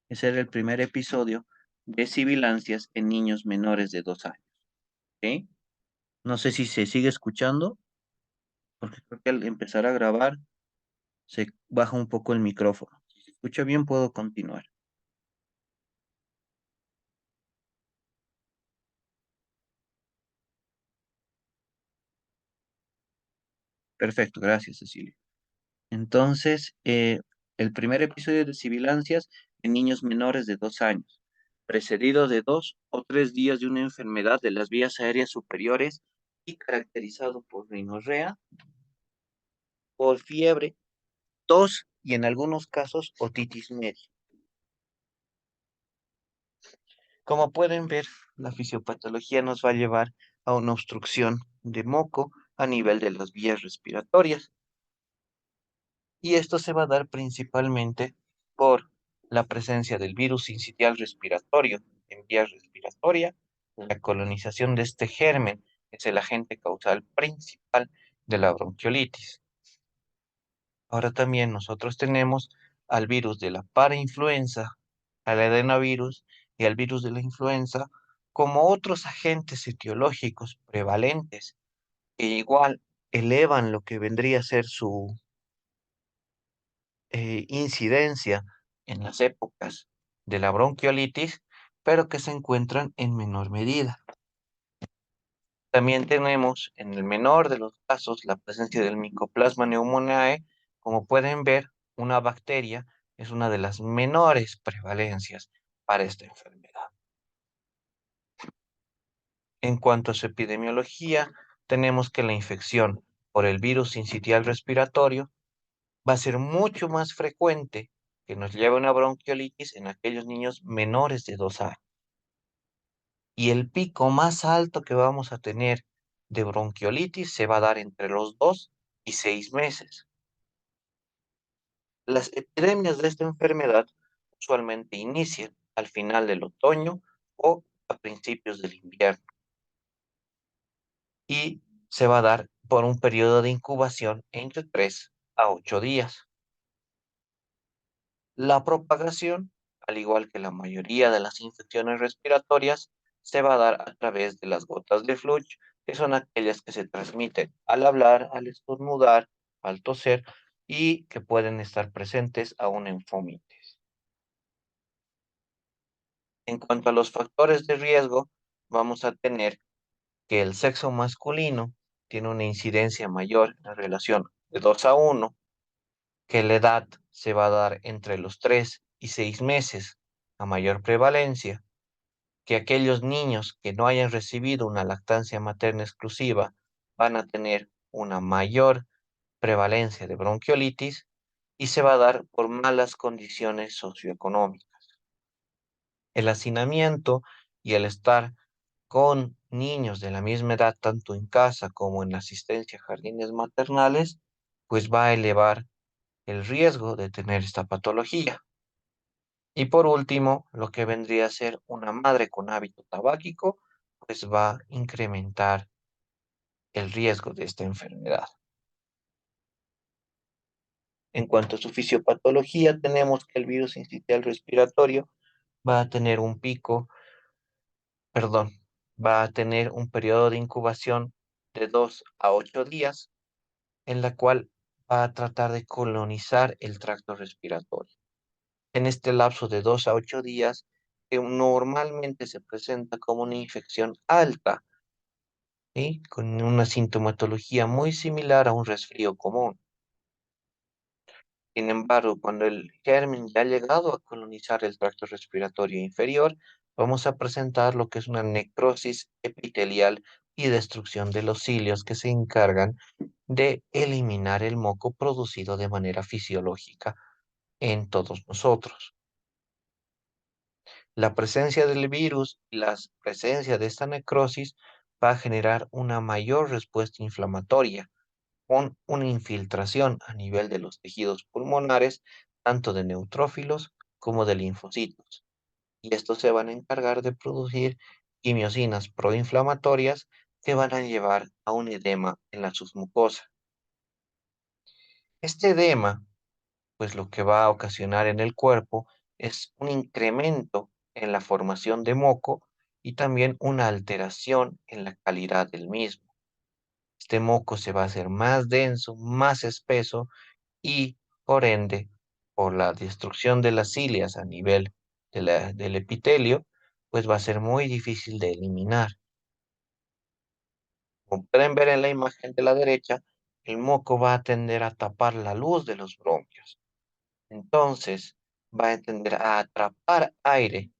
Ese era el primer episodio de sibilancias en niños menores de 2 años. ¿Ok? No sé si se sigue escuchando, porque creo que al empezar a grabar se baja un poco el micrófono. Si se escucha bien, puedo continuar. Perfecto, gracias, Cecilia. Entonces, el primer episodio de sibilancias en niños menores de 2 años, precedido de 2 o 3 días de una enfermedad de las vías aéreas superiores y caracterizado por rinorrea, por fiebre, tos y en algunos casos otitis media. Como pueden ver, la fisiopatología nos va a llevar a una obstrucción de moco a nivel de las vías respiratorias. Y esto se va a dar principalmente por la presencia del virus sincitial respiratorio en vía respiratoria. La colonización de este germen es el agente causal principal de la bronquiolitis. Ahora también nosotros tenemos al virus de la parainfluenza, al adenovirus y al virus de la influenza como otros agentes etiológicos prevalentes que igual elevan lo que vendría a ser su incidencia en las épocas de la bronquiolitis, pero que se encuentran en menor medida. También tenemos en el menor de los casos la presencia del Mycoplasma pneumoniae. Como pueden ver, una bacteria es una de las menores prevalencias para esta enfermedad. En cuanto a su epidemiología, tenemos que la infección por el virus sincitial respiratorio va a ser mucho más frecuente que nos lleve a una bronquiolitis en aquellos niños menores de 2 años. Y el pico más alto que vamos a tener de bronquiolitis se va a dar entre los 2 y 6 meses. Las epidemias de esta enfermedad usualmente inician al final del otoño o a principios del invierno y se va a dar por un periodo de incubación entre 3 a 8 días. La propagación, al igual que la mayoría de las infecciones respiratorias, se va a dar a través de las gotas de flujo, que son aquellas que se transmiten al hablar, al estornudar, al toser y que pueden estar presentes aún en fomites. En cuanto a los factores de riesgo, vamos a tener que el sexo masculino tiene una incidencia mayor en relación de 2 a 1, que la edad se va a dar entre los 3 y 6 meses a mayor prevalencia, que aquellos niños que no hayan recibido una lactancia materna exclusiva van a tener una mayor prevalencia de bronquiolitis y se va a dar por malas condiciones socioeconómicas. El hacinamiento y el estar con niños de la misma edad, tanto en casa como en asistencia a jardines maternales, pues va a elevar el riesgo de tener esta patología. Y por último, lo que vendría a ser una madre con hábito tabáquico, pues va a incrementar el riesgo de esta enfermedad. En cuanto a su fisiopatología, tenemos que el virus sincitial respiratorio va a tener un pico, perdón, va a tener un periodo de incubación de 2 a 8 días, en la cual va a tratar de colonizar el tracto respiratorio. En este lapso de 2 a 8 días, que normalmente se presenta como una infección alta, ¿sí? Con una sintomatología muy similar a un resfrío común. Sin embargo, cuando el germen ya ha llegado a colonizar el tracto respiratorio inferior, vamos a presentar lo que es una necrosis epitelial y destrucción de los cilios que se encargan de eliminar el moco producido de manera fisiológica en todos nosotros. La presencia del virus y la presencia de esta necrosis va a generar una mayor respuesta inflamatoria con una infiltración a nivel de los tejidos pulmonares, tanto de neutrófilos como de linfocitos. Y estos se van a encargar de producir quimiosinas proinflamatorias que van a llevar a un edema en la submucosa. Este edema, pues lo que va a ocasionar en el cuerpo es un incremento en la formación de moco y también una alteración en la calidad del mismo. Este moco se va a hacer más denso, más espeso y, por ende, por la destrucción de las cilias a nivel del epitelio, pues va a ser muy difícil de eliminar. Como pueden ver en la imagen de la derecha, el moco va a tender a tapar la luz de los bronquios. Entonces, va a tender a atrapar aire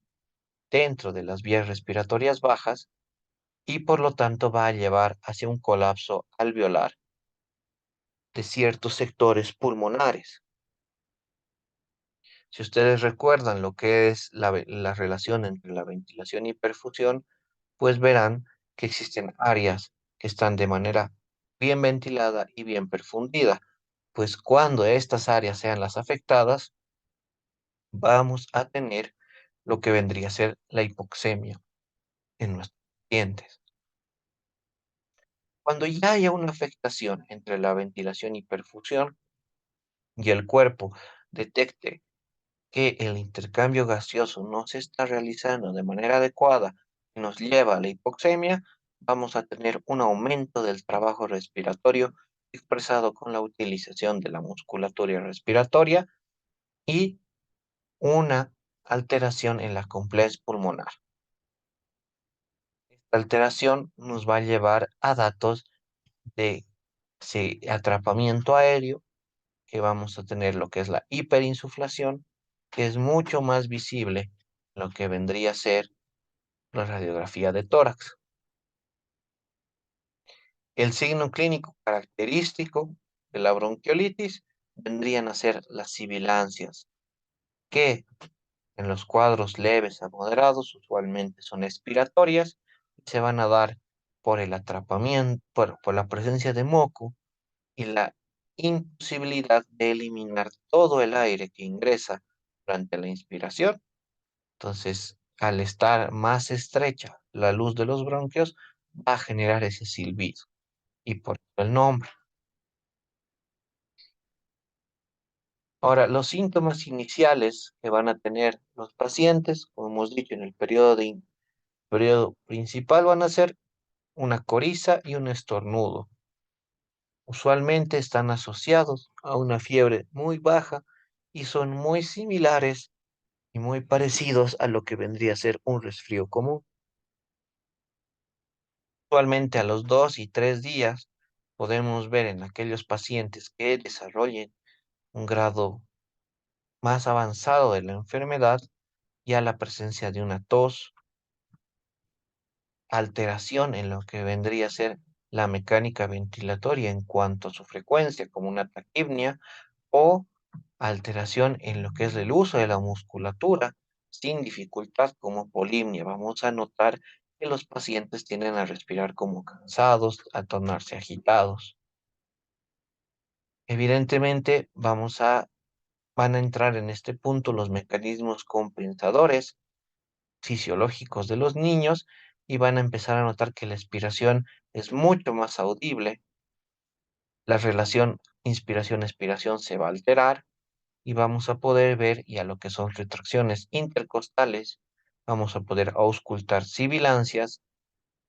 dentro de las vías respiratorias bajas y por lo tanto va a llevar hacia un colapso alveolar de ciertos sectores pulmonares. Si ustedes recuerdan lo que es la relación entre la ventilación y perfusión, pues verán que existen áreas que están de manera bien ventilada y bien perfundida. Pues cuando estas áreas sean las afectadas, vamos a tener lo que vendría a ser la hipoxemia en nuestros pacientes. Cuando ya haya una afectación entre la ventilación y perfusión y el cuerpo detecte que el intercambio gaseoso no se está realizando de manera adecuada y nos lleva a la hipoxemia, vamos a tener un aumento del trabajo respiratorio expresado con la utilización de la musculatura respiratoria y una alteración en la complex pulmonar. Esta alteración nos va a llevar a datos de atrapamiento aéreo, que vamos a tener lo que es la hiperinsuflación, que es mucho más visible en lo que vendría a ser la radiografía de tórax. El signo clínico característico de la bronquiolitis vendrían a ser las sibilancias, que en los cuadros leves a moderados usualmente son expiratorias y se van a dar por el atrapamiento, por la presencia de moco y la imposibilidad de eliminar todo el aire que ingresa durante la inspiración. Entonces, al estar más estrecha la luz de los bronquios, va a generar ese silbido y por eso el nombre. Ahora, los síntomas iniciales que van a tener los pacientes, como hemos dicho en el periodo principal, van a ser una coriza y un estornudo. Usualmente están asociados a una fiebre muy baja y son muy similares y muy parecidos a lo que vendría a ser un resfrío común. Usualmente a los 2 y 3 días podemos ver en aquellos pacientes que desarrollen un grado más avanzado de la enfermedad ya la presencia de una tos, alteración en lo que vendría a ser la mecánica ventilatoria en cuanto a su frecuencia, como una taquipnia, o alteración en lo que es el uso de la musculatura sin dificultad como polimnia. Vamos a notar que los pacientes tienden a respirar como cansados, a tornarse agitados. Evidentemente, van a entrar en este punto los mecanismos compensadores fisiológicos de los niños y van a empezar a notar que la expiración es mucho más audible, la relación inspiración-expiración se va a alterar y vamos a poder ver ya lo que son retracciones intercostales, vamos a poder auscultar sibilancias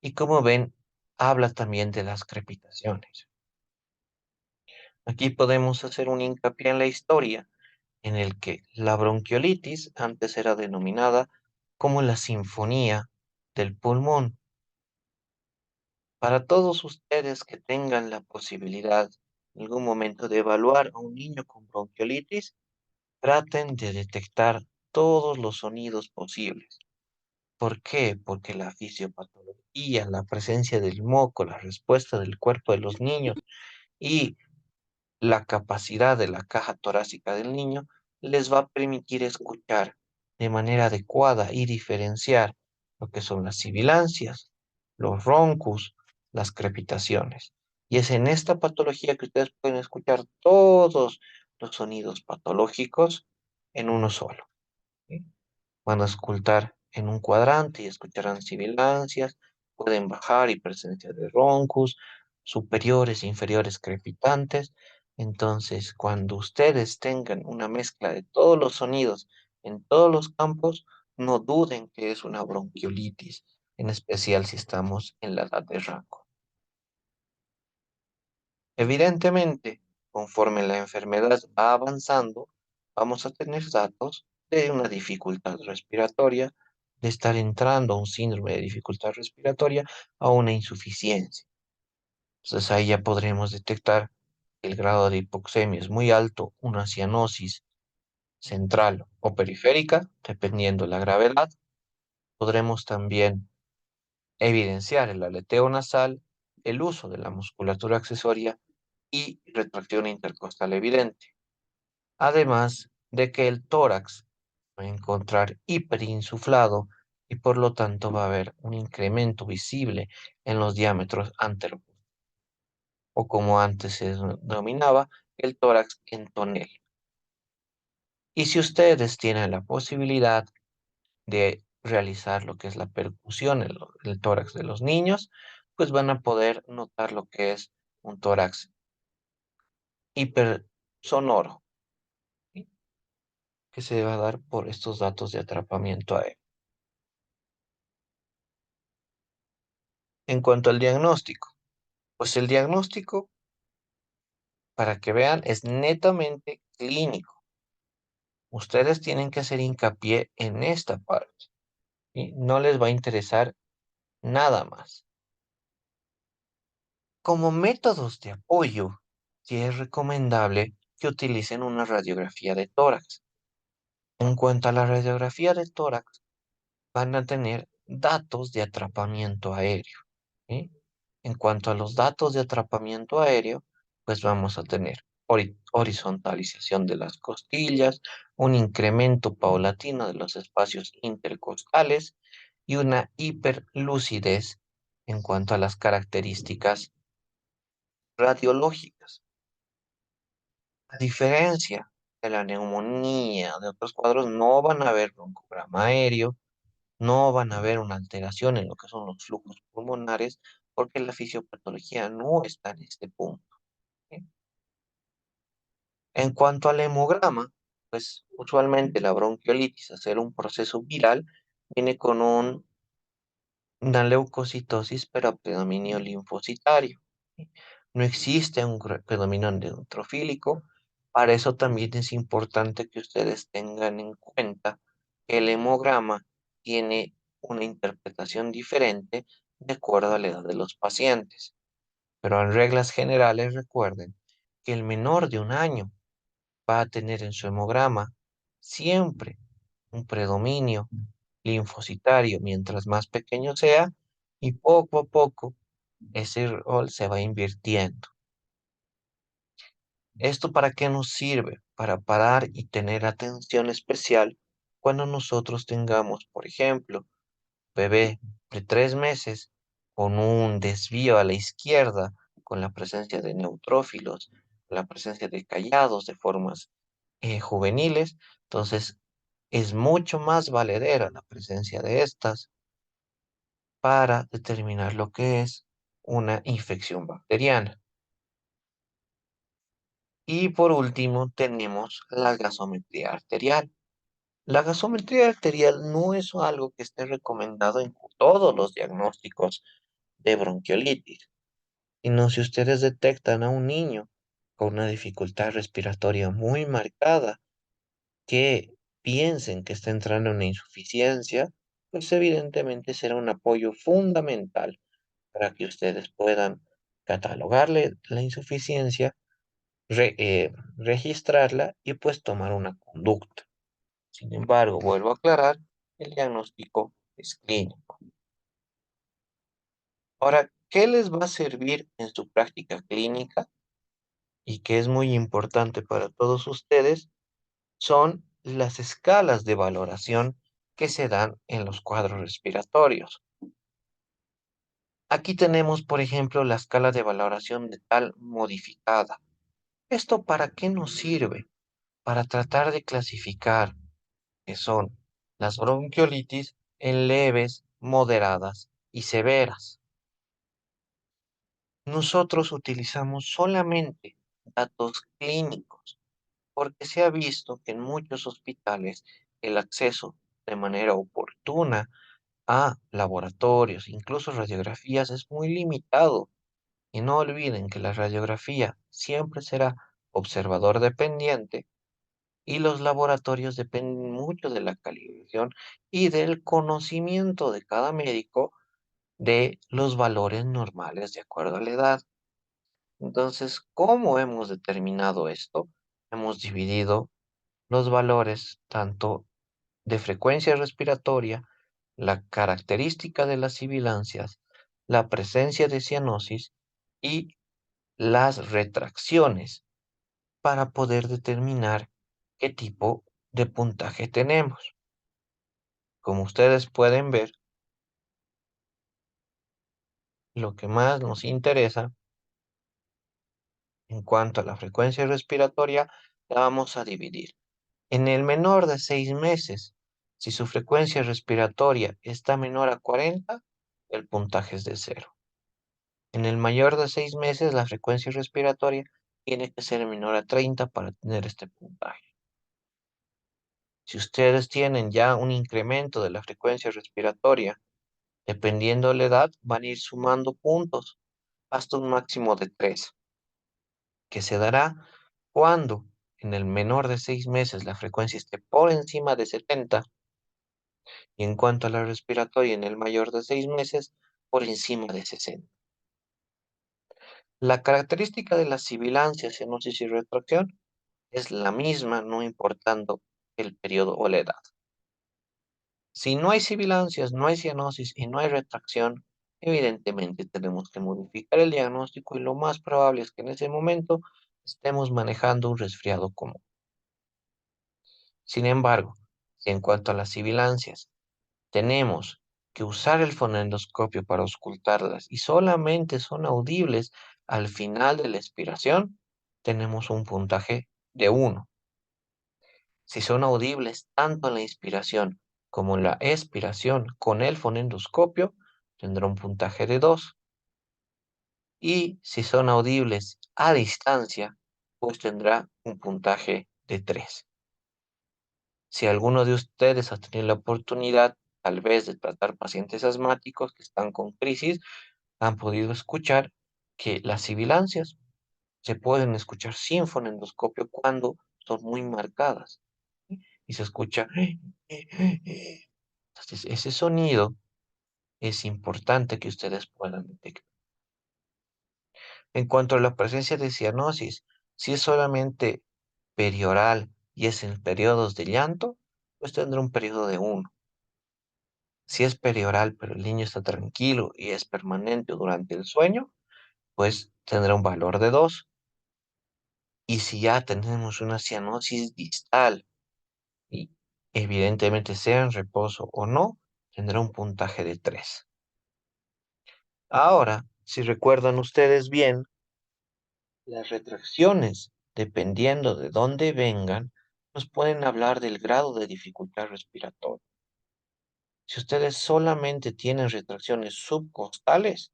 y como ven, habla también de las crepitaciones. Aquí podemos hacer un hincapié en la historia en el que la bronquiolitis antes era denominada como la sinfonía del pulmón. Para todos ustedes que tengan la posibilidad en algún momento de evaluar a un niño con bronquiolitis, traten de detectar todos los sonidos posibles. ¿Por qué? Porque la fisiopatología, la presencia del moco, la respuesta del cuerpo de los niños y la capacidad de la caja torácica del niño les va a permitir escuchar de manera adecuada y diferenciar lo que son las sibilancias, los roncus, las crepitaciones. Y es en esta patología que ustedes pueden escuchar todos los sonidos patológicos en uno solo. ¿Sí? Van a escultar en un cuadrante y escucharán sibilancias, pueden bajar y presencia de roncus, superiores e inferiores crepitantes. Entonces, cuando ustedes tengan una mezcla de todos los sonidos en todos los campos, no duden que es una bronquiolitis, en especial si estamos en la edad de rango. Evidentemente, conforme la enfermedad va avanzando, vamos a tener datos de una dificultad respiratoria, de estar entrando a un síndrome de dificultad respiratoria, a una insuficiencia. Entonces ahí ya podremos detectar que el grado de hipoxemia es muy alto, una cianosis central o periférica, dependiendo la gravedad. Podremos también evidenciar el aleteo nasal, el uso de la musculatura accesoria y retracción intercostal evidente. Además de que el tórax va a encontrar hiperinsuflado y por lo tanto va a haber un incremento visible en los diámetros antero o como antes se denominaba, el tórax en tonel. Y si ustedes tienen la posibilidad de realizar lo que es la percusión en el tórax de los niños, pues van a poder notar lo que es un tórax hipersonoro, ¿sí? Que se va a dar por estos datos de atrapamiento aéreo. En cuanto al diagnóstico, pues el diagnóstico, para que vean, es netamente clínico. Ustedes tienen que hacer hincapié en esta parte, ¿sí? No les va a interesar nada más. Como métodos de apoyo, sí es recomendable que utilicen una radiografía de tórax. En cuanto a la radiografía de tórax, van a tener datos de atrapamiento aéreo, ¿sí? En cuanto a los datos de atrapamiento aéreo, pues vamos a tener horizontalización de las costillas, un incremento paulatino de los espacios intercostales y una hiperlucidez en cuanto a las características radiológicas. A diferencia de la neumonía, de otros cuadros, no van a haber broncograma aéreo, no van a haber una alteración en lo que son los flujos pulmonares, porque la fisiopatología no está en este punto, ¿sí? En cuanto al hemograma, pues usualmente la bronquiolitis, al ser un proceso viral, viene con una leucocitosis, pero predominio linfocitario, ¿sí? No existe un predominio neutrofílico. Para eso también es importante que ustedes tengan en cuenta que el hemograma tiene una interpretación diferente de acuerdo a la edad de los pacientes. Pero en reglas generales recuerden que el menor de un año va a tener en su hemograma siempre un predominio linfocitario mientras más pequeño sea y poco a poco ese rol se va invirtiendo. ¿Esto para qué nos sirve? Para parar y tener atención especial cuando nosotros tengamos, por ejemplo, bebé de 3 meses con un desvío a la izquierda, con la presencia de neutrófilos, la presencia de callados de formas juveniles. Entonces, es mucho más valedera la presencia de estas para determinar lo que es una infección bacteriana. Y por último, tenemos la gasometría arterial. La gasometría arterial no es algo que esté recomendado en todos los diagnósticos de bronquiolitis, sino si ustedes detectan a un niño con una dificultad respiratoria muy marcada, que piensen que está entrando en una insuficiencia, pues evidentemente será un apoyo fundamental para que ustedes puedan catalogarle la insuficiencia, registrarla y pues tomar una conducta. Sin embargo, vuelvo a aclarar, el diagnóstico es clínico. Ahora, ¿qué les va a servir en su práctica clínica y que es muy importante para todos ustedes? Son las escalas de valoración que se dan en los cuadros respiratorios. Aquí tenemos, por ejemplo, la escala de valoración de tal modificada. ¿Esto para qué nos sirve? Para tratar de clasificar que son las bronquiolitis en leves, moderadas y severas. Nosotros utilizamos solamente datos clínicos porque se ha visto que en muchos hospitales el acceso de manera oportuna a laboratorios, incluso radiografías, es muy limitado. Y no olviden que la radiografía siempre será observador dependiente y los laboratorios dependen mucho de la calibración y del conocimiento de cada médico de los valores normales de acuerdo a la edad. Entonces, ¿cómo hemos determinado esto? Hemos dividido los valores tanto de frecuencia respiratoria, la característica de las sibilancias, la presencia de cianosis y las retracciones para poder determinar qué tipo de puntaje tenemos. Como ustedes pueden ver, lo que más nos interesa en cuanto a la frecuencia respiratoria, la vamos a dividir. En el menor de 6 meses, si su frecuencia respiratoria está menor a 40, el puntaje es de 0. En el mayor de 6 meses, la frecuencia respiratoria tiene que ser menor a 30 para tener este puntaje. Si ustedes tienen ya un incremento de la frecuencia respiratoria, dependiendo de la edad, van a ir sumando puntos hasta un máximo de 3, que se dará cuando en el menor de 6 meses la frecuencia esté por encima de 70 y en cuanto a la respiratoria en el mayor de 6 meses, por encima de 60. La característica de las sibilancias, cianosis y retracción es la misma, no importando el periodo o la edad. Si no hay sibilancias, no hay cianosis y no hay retracción, evidentemente tenemos que modificar el diagnóstico y lo más probable es que en ese momento estemos manejando un resfriado común. Sin embargo, si en cuanto a las sibilancias tenemos que usar el fonendoscopio para auscultarlas y solamente son audibles al final de la expiración, tenemos un puntaje de 1. Si son audibles tanto en la inspiración como en la expiración con el fonendoscopio, tendrá un puntaje de 2. Y si son audibles a distancia, pues tendrá un puntaje de 3. Si alguno de ustedes ha tenido la oportunidad, tal vez, de tratar pacientes asmáticos que están con crisis, han podido escuchar que las sibilancias se pueden escuchar sin fonendoscopio cuando son muy marcadas. ¿Sí? Y se escucha. Entonces, ese sonido es importante que ustedes puedan detectar. En cuanto a la presencia de cianosis, si es solamente perioral y es en periodos de llanto, pues tendrá un periodo de 1. Si es perioral, pero el niño está tranquilo y es permanente durante el sueño, pues tendrá un valor de 2. Y si ya tenemos una cianosis distal y evidentemente sea en reposo o no, tendrá un puntaje de 3. Ahora, si recuerdan ustedes bien, las retracciones, dependiendo de dónde vengan, nos pueden hablar del grado de dificultad respiratoria. Si ustedes solamente tienen retracciones subcostales,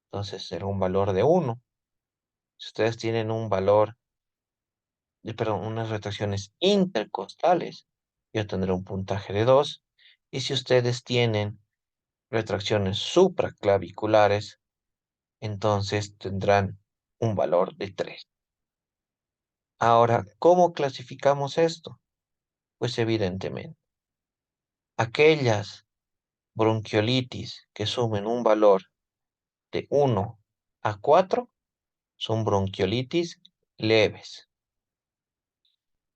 entonces será un valor de 1. Si ustedes tienen un valor, perdón, unas retracciones intercostales, yo tendré un puntaje de 2. Y si ustedes tienen retracciones supraclaviculares, entonces tendrán un valor de 3. Ahora, ¿cómo clasificamos esto? Pues evidentemente, aquellas bronquiolitis que sumen un valor de 1 a 4 son bronquiolitis leves.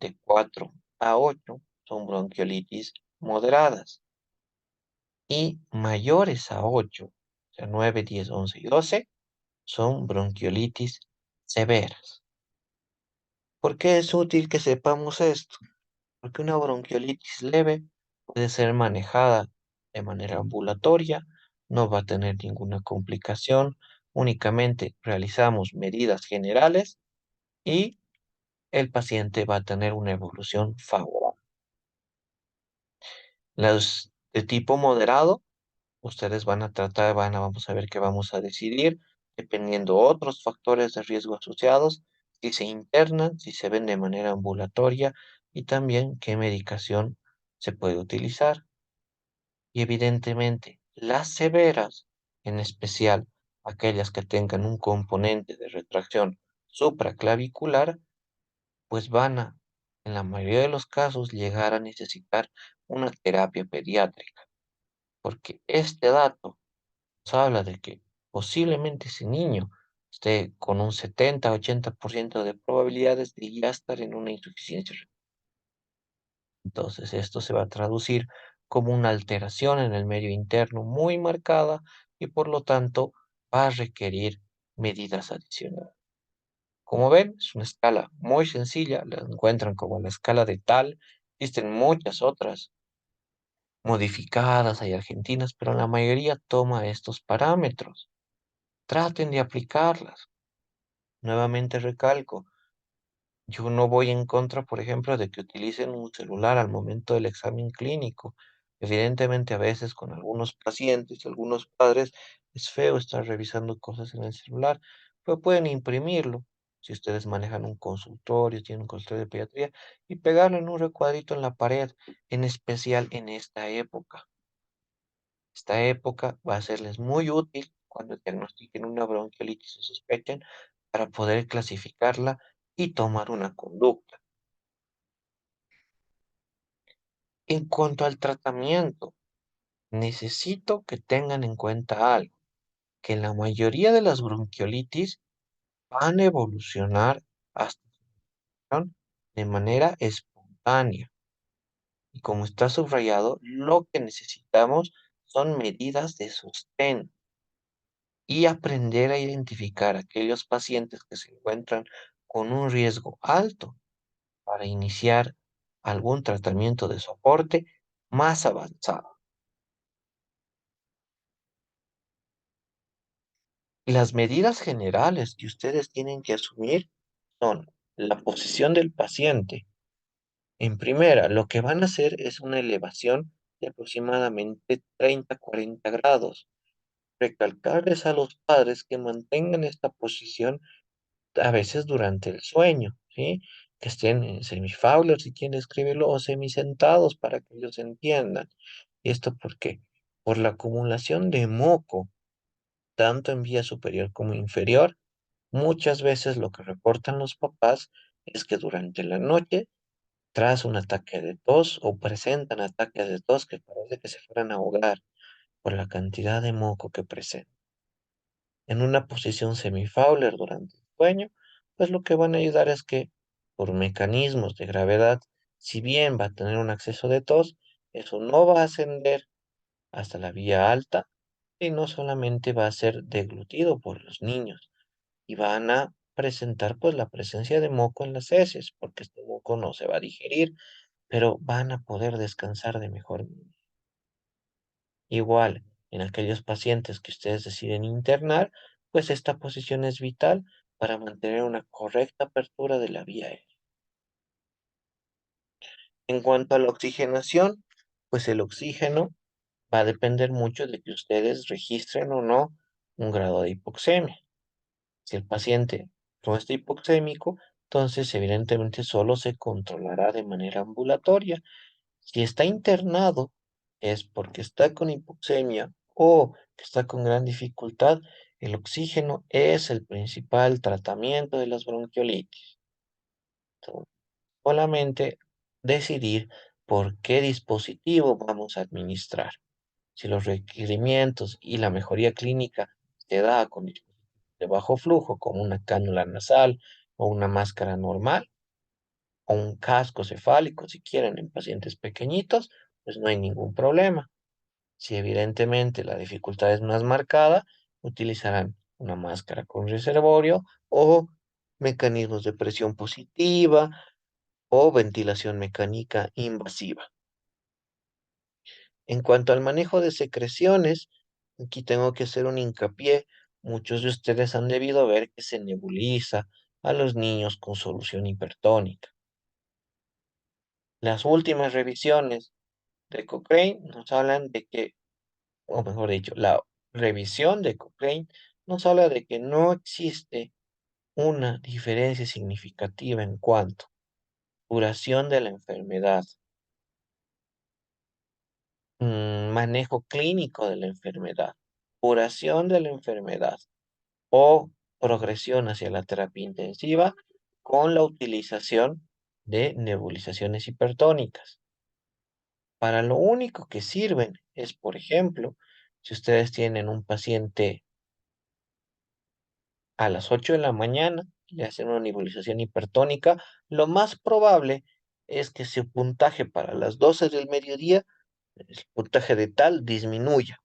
De 4 a 8 son bronquiolitis moderadas. Y mayores a 8, o sea, 9, 10, 11 y 12, son bronquiolitis severas. ¿Por qué es útil que sepamos esto? Porque una bronquiolitis leve puede ser manejada de manera ambulatoria, no va a tener ninguna complicación, únicamente realizamos medidas generales y el paciente va a tener una evolución favorable. Las de tipo moderado, ustedes van a tratar, vamos a ver qué vamos a decidir, dependiendo otros factores de riesgo asociados, si se internan, si se ven de manera ambulatoria y también qué medicación se puede utilizar. Y evidentemente, las severas, en especial aquellas que tengan un componente de retracción supraclavicular, pues van a, en la mayoría de los casos, llegar a necesitar una terapia pediátrica, porque este dato nos habla de que posiblemente ese niño esté con un 70-80% de probabilidades de ya estar en una insuficiencia renal. Entonces, esto se va a traducir como una alteración en el medio interno muy marcada y por lo tanto va a requerir medidas adicionales. Como ven, es una escala muy sencilla, la encuentran como la escala de Tal. Existen muchas otras modificadas, hay argentinas, pero la mayoría toma estos parámetros. Traten de aplicarlas. Nuevamente recalco, yo no voy en contra, por ejemplo, de que utilicen un celular al momento del examen clínico. Evidentemente, a veces con algunos pacientes, algunos padres, es feo estar revisando cosas en el celular, pero pueden imprimirlo. Si ustedes manejan un consultorio, tienen un consultorio de pediatría, y pegarlo en un recuadrito en la pared, en especial en esta época. Esta época va a serles muy útil cuando diagnostiquen una bronquiolitis o sospechen para poder clasificarla y tomar una conducta. En cuanto al tratamiento, necesito que tengan en cuenta algo, que la mayoría de las bronquiolitis van a evolucionar hasta de manera espontánea. Y como está subrayado, lo que necesitamos son medidas de sostén y aprender a identificar aquellos pacientes que se encuentran con un riesgo alto para iniciar algún tratamiento de soporte más avanzado. Las medidas generales que ustedes tienen que asumir son la posición del paciente. En primera, lo que van a hacer es una elevación de aproximadamente 30-40 grados. Recalcarles a los padres que mantengan esta posición a veces durante el sueño, ¿sí? Que estén en semifauler, si quieren escribirlo, o semisentados para que ellos entiendan. ¿Y esto por qué? Por la acumulación de moco, tanto en vía superior como inferior. Muchas veces lo que reportan los papás es que durante la noche, tras un ataque de tos o presentan ataques de tos que parece que se fueran a ahogar por la cantidad de moco que presentan. En una posición semifowler durante el sueño, pues lo que van a ayudar es que por mecanismos de gravedad, si bien va a tener un acceso de tos, eso no va a ascender hasta la vía alta y no solamente va a ser deglutido por los niños y van a presentar pues la presencia de moco en las heces, porque este moco no se va a digerir, pero van a poder descansar de mejor manera. Igual, en aquellos pacientes que ustedes deciden internar, pues esta posición es vital para mantener una correcta apertura de la vía aérea. En cuanto a la oxigenación, pues el oxígeno va a depender mucho de que ustedes registren o no un grado de hipoxemia. Si el paciente no está hipoxémico, entonces evidentemente solo se controlará de manera ambulatoria. Si está internado, es porque está con hipoxemia o que está con gran dificultad. El oxígeno es el principal tratamiento de las bronquiolitis. Entonces, solamente decidir por qué dispositivo vamos a administrar. Si los requerimientos y la mejoría clínica se da con dispositivos de bajo flujo, como una cánula nasal o una máscara normal, o un casco cefálico, si quieren, en pacientes pequeñitos, pues no hay ningún problema. Si evidentemente la dificultad es más marcada, utilizarán una máscara con reservorio o mecanismos de presión positiva o ventilación mecánica invasiva. En cuanto al manejo de secreciones, aquí tengo que hacer un hincapié. Muchos de ustedes han debido ver que se nebuliza a los niños con solución hipertónica. Las últimas revisiones de Cochrane nos hablan de que, o mejor dicho, la revisión de Cochrane nos habla de que no existe una diferencia significativa en cuanto a duración de la enfermedad, manejo clínico de la enfermedad, curación de la enfermedad o progresión hacia la terapia intensiva con la utilización de nebulizaciones hipertónicas. Para lo único que sirven es, por ejemplo, si ustedes tienen un paciente a las 8 de la mañana y le hacen una nebulización hipertónica, lo más probable es que su puntaje para las 12 del mediodía, el puntaje de tal disminuya.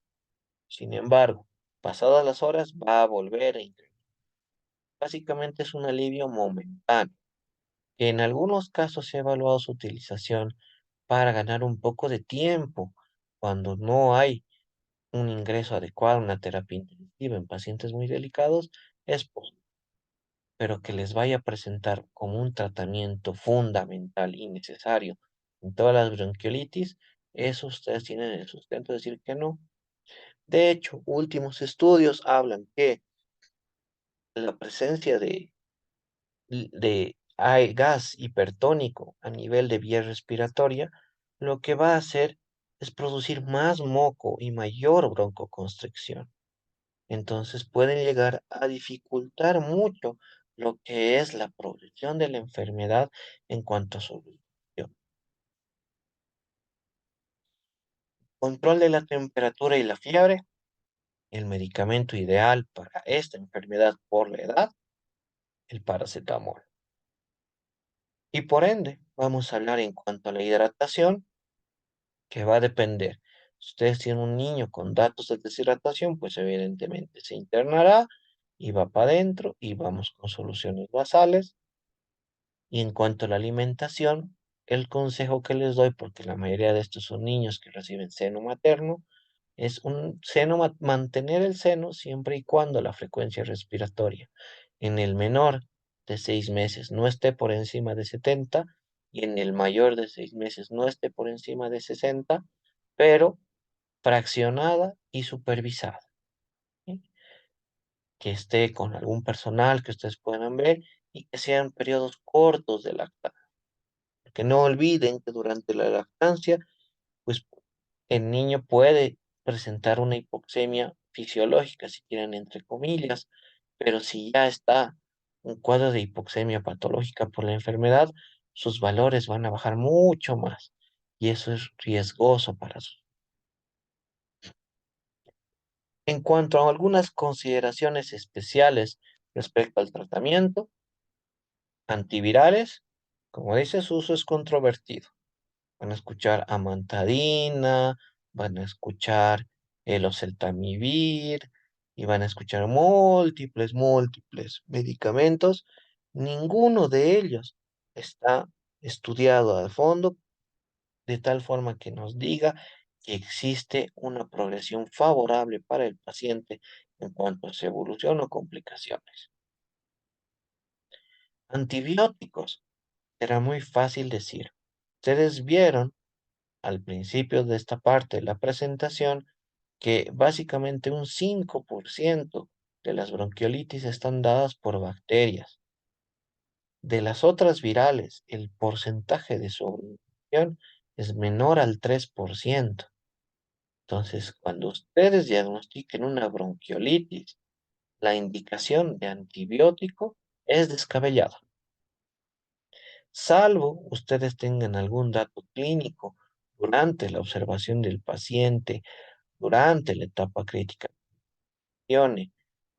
Sin embargo, pasadas las horas va a volver a incrementar. Básicamente es un alivio momentáneo, que en algunos casos se ha evaluado su utilización para ganar un poco de tiempo cuando no hay un ingreso adecuado, una terapia intensiva en pacientes muy delicados, es posible, pero que les vaya a presentar como un tratamiento fundamental y necesario en todas las bronquiolitis, eso ustedes tienen el sustento de decir que no. De hecho, últimos estudios hablan que la presencia de gas hipertónico a nivel de vía respiratoria, lo que va a hacer es producir más moco y mayor broncoconstricción. Entonces pueden llegar a dificultar mucho lo que es la progresión de la enfermedad en cuanto a su evolución. Control de la temperatura y la fiebre. El medicamento ideal para esta enfermedad por la edad, el paracetamol. Y por ende, vamos a hablar en cuanto a la hidratación, que va a depender. Si ustedes tienen un niño con datos de deshidratación, pues evidentemente se internará y va para adentro y vamos con soluciones basales. Y en cuanto a la alimentación, el consejo que les doy, porque la mayoría de estos son niños que reciben seno materno, es un mantener el seno siempre y cuando la frecuencia respiratoria en el menor de 6 meses no esté por encima de 70 y en el mayor de 6 meses no esté por encima de 60, pero fraccionada y supervisada, ¿sí? Que esté con algún personal que ustedes puedan ver y que sean periodos cortos de lactancia. Que no olviden que durante la lactancia, pues el niño puede presentar una hipoxemia fisiológica, si quieren, entre comillas, pero si ya está un cuadro de hipoxemia patológica por la enfermedad, sus valores van a bajar mucho más y eso es riesgoso para su. En cuanto a algunas consideraciones especiales respecto al tratamiento, antivirales, como dice, su uso es controvertido. Van a escuchar amantadina, van a escuchar el oseltamivir y van a escuchar múltiples medicamentos. Ninguno de ellos está estudiado a fondo de tal forma que nos diga que existe una progresión favorable para el paciente en cuanto a su evolución o complicaciones. Antibióticos. Era muy fácil decir. Ustedes vieron al principio de esta parte de la presentación que básicamente un 5% de las bronquiolitis están dadas por bacterias. De las otras virales, el porcentaje de sobreinfección es menor al 3%. Entonces, cuando ustedes diagnostiquen una bronquiolitis, la indicación de antibiótico es descabellada, salvo ustedes tengan algún dato clínico durante la observación del paciente, durante la etapa crítica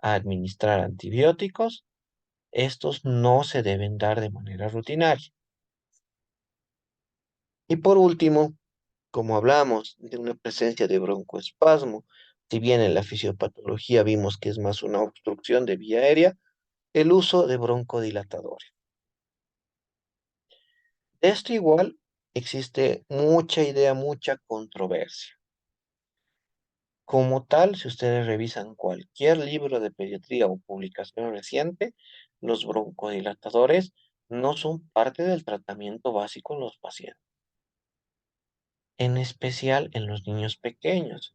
a administrar antibióticos, estos no se deben dar de manera rutinaria. Y por último, como hablamos de una presencia de broncoespasmo, si bien en la fisiopatología vimos que es más una obstrucción de vía aérea, el uso de broncodilatadores. De esto igual existe mucha idea, mucha controversia. Como tal, si ustedes revisan cualquier libro de pediatría o publicación reciente, los broncodilatadores no son parte del tratamiento básico en los pacientes, en especial en los niños pequeños.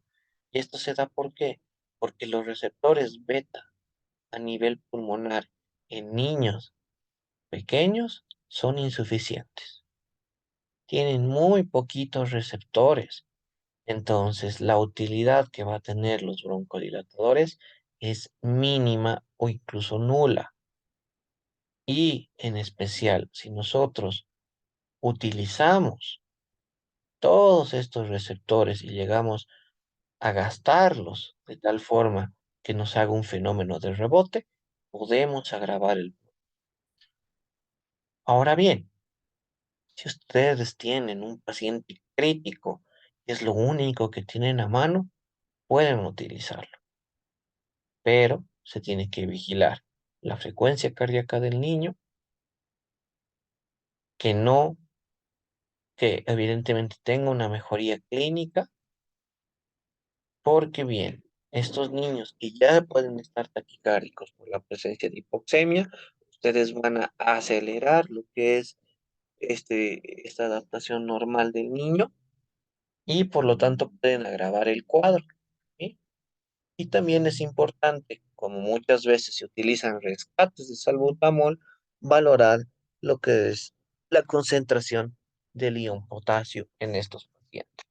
¿Y esto se da por qué? Porque los receptores beta a nivel pulmonar en niños pequeños son insuficientes. Tienen muy poquitos receptores. Entonces, la utilidad que va a tener los broncodilatadores es mínima o incluso nula. Y en especial, si nosotros utilizamos todos estos receptores y llegamos a gastarlos de tal forma que nos haga un fenómeno de rebote, podemos agravar el... Ahora bien, si ustedes tienen un paciente crítico y es lo único que tienen a mano, pueden utilizarlo, pero se tiene que vigilar la frecuencia cardíaca del niño, que no, que evidentemente tenga una mejoría clínica, porque bien, estos niños que ya pueden estar taquicárdicos por la presencia de hipoxemia, ustedes van a acelerar lo que es esta adaptación normal del niño y por lo tanto pueden agravar el cuadro. ¿Sí? Y también es importante, como muchas veces se utilizan rescates de salbutamol, valorar lo que es la concentración del ion potasio en estos pacientes.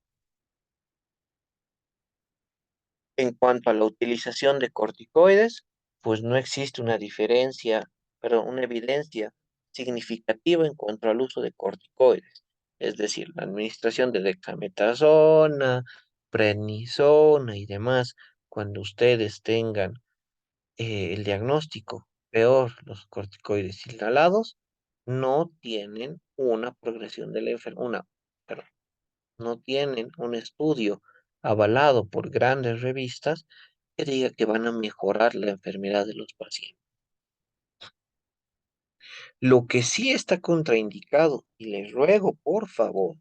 En cuanto a la utilización de corticoides, pues no existe una diferencia, pero una evidencia significativa en cuanto al uso de corticoides. Es decir, la administración de dexametasona, prednisona y demás, cuando ustedes tengan el diagnóstico peor, los corticoides inhalados, no tienen una progresión de la enfermedad, no tienen un estudio avalado por grandes revistas que diga que van a mejorar la enfermedad de los pacientes. Lo que sí está contraindicado, y les ruego por favor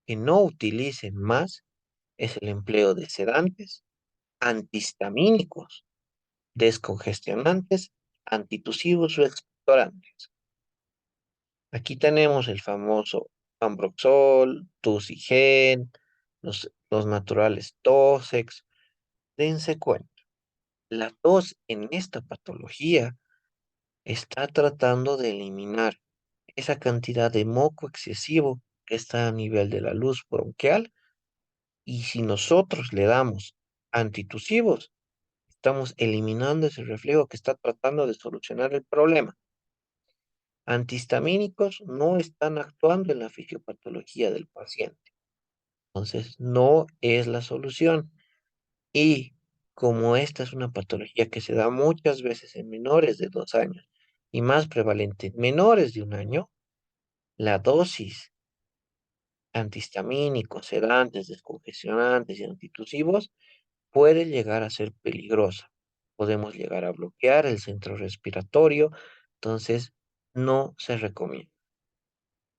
que no utilicen más, es el empleo de sedantes, antihistamínicos, descongestionantes, antitusivos o expectorantes. Aquí tenemos el famoso Ambroxol, Tusigen, los naturales Tosex. Dense cuenta, la tos en esta patología está tratando de eliminar esa cantidad de moco excesivo que está a nivel de la luz bronquial y si nosotros le damos antitusivos, estamos eliminando ese reflejo que está tratando de solucionar el problema. Antihistamínicos no están actuando en la fisiopatología del paciente, entonces no es la solución. Y como esta es una patología que se da muchas veces en menores de 2 años y más prevalente en menores de 1 año, la dosis antihistamínicos, sedantes, descongestionantes y antitusivos puede llegar a ser peligrosa. Podemos llegar a bloquear el centro respiratorio, entonces no se recomienda.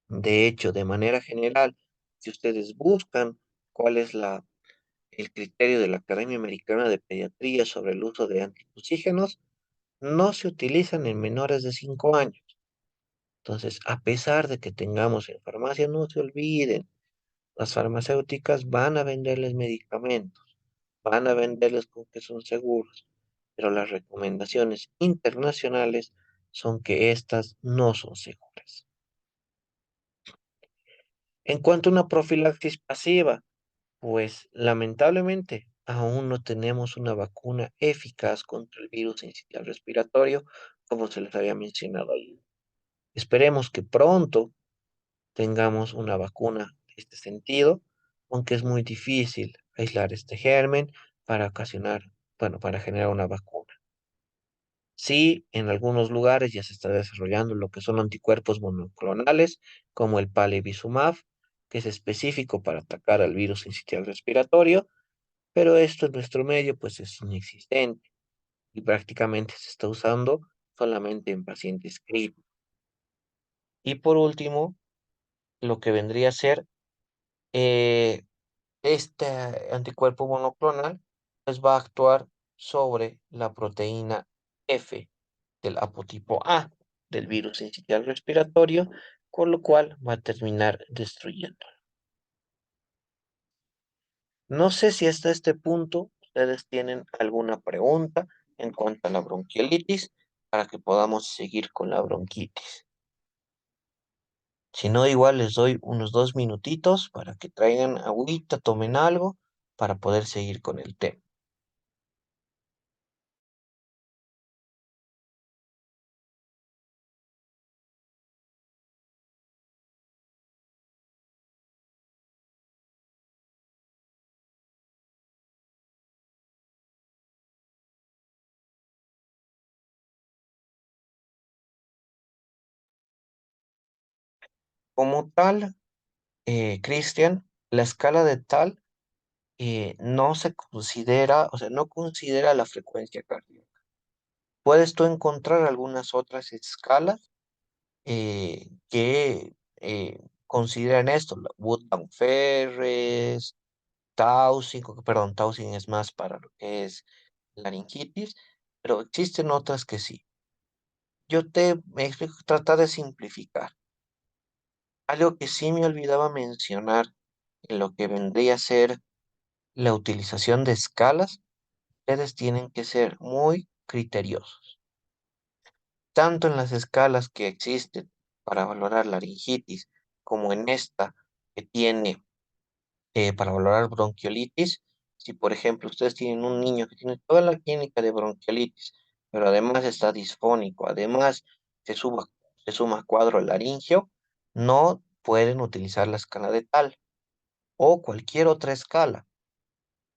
De hecho, de manera general, si ustedes buscan cuál es el criterio de la Academia Americana de Pediatría sobre el uso de antitusígenos, no se utilizan en menores de 5 años. Entonces, a pesar de que tengamos en farmacia, no se olviden, las farmacéuticas van a venderles medicamentos, van a venderles con que son seguros, pero las recomendaciones internacionales son que estas no son seguras. En cuanto a una profilaxis pasiva, pues lamentablemente aún no tenemos una vacuna eficaz contra el virus sincitial respiratorio, como se les había mencionado ahí. Esperemos que pronto tengamos una vacuna en este sentido, aunque es muy difícil aislar este germen para ocasionar, bueno, para generar una vacuna. Sí, en algunos lugares ya se está desarrollando lo que son anticuerpos monoclonales, como el palivizumab, que es específico para atacar al virus sincitial respiratorio, pero esto en nuestro medio pues es inexistente y prácticamente se está usando solamente en pacientes críticos. Y por último, lo que vendría a ser eh, este anticuerpo monoclonal pues va a actuar sobre la proteína F del apotipo A del virus sincitial respiratorio, con lo cual va a terminar destruyendo. No sé si hasta este punto ustedes tienen alguna pregunta en cuanto a la bronquiolitis para que podamos seguir con la bronquitis. Si no, igual les doy unos 2 minutitos para que traigan agüita, tomen algo para poder seguir con el tema. Como tal, Cristian, la escala de tal no se considera, o sea, no considera la frecuencia cardíaca. Puedes tú encontrar algunas otras escalas que consideran esto, la Woodland-Ferres, Taussig, perdón, Taussig es más para lo que es laringitis, pero existen otras que sí. Me explico, tratar de simplificar. Algo que sí me olvidaba mencionar en lo que vendría a ser la utilización de escalas, ustedes tienen que ser muy criteriosos, tanto en las escalas que existen para valorar laringitis, como en esta que tiene para valorar bronquiolitis. Si, por ejemplo, ustedes tienen un niño que tiene toda la clínica de bronquiolitis, pero además está disfónico, además se, suba, se suma cuadro laringio, no pueden utilizar la escala de tal o cualquier otra escala,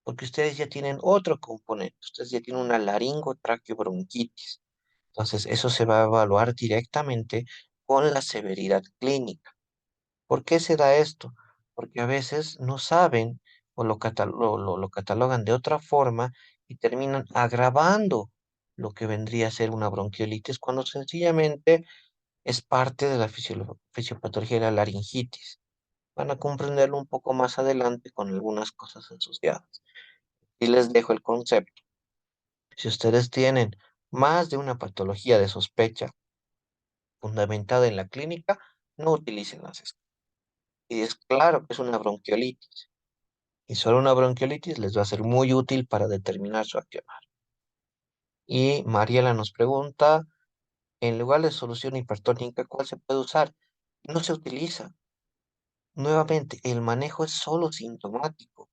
porque ustedes ya tienen otro componente, ustedes ya tienen una laringotraqueobronquitis. Entonces, eso se va a evaluar directamente con la severidad clínica. ¿Por qué se da esto? Porque a veces no saben o lo catalogan de otra forma y terminan agravando lo que vendría a ser una bronquiolitis cuando sencillamente es parte de la fisiopatología de la laringitis. Van a comprenderlo un poco más adelante con algunas cosas asociadas. Y les dejo el concepto. Si ustedes tienen más de una patología de sospecha fundamentada en la clínica, no utilicen las escalas. Y es claro que es una bronquiolitis. Y solo una bronquiolitis les va a ser muy útil para determinar su accionar. Y Mariela nos pregunta, en lugar de solución hipertónica, ¿cuál se puede usar? No se utiliza. Nuevamente, el manejo es solo sintomático.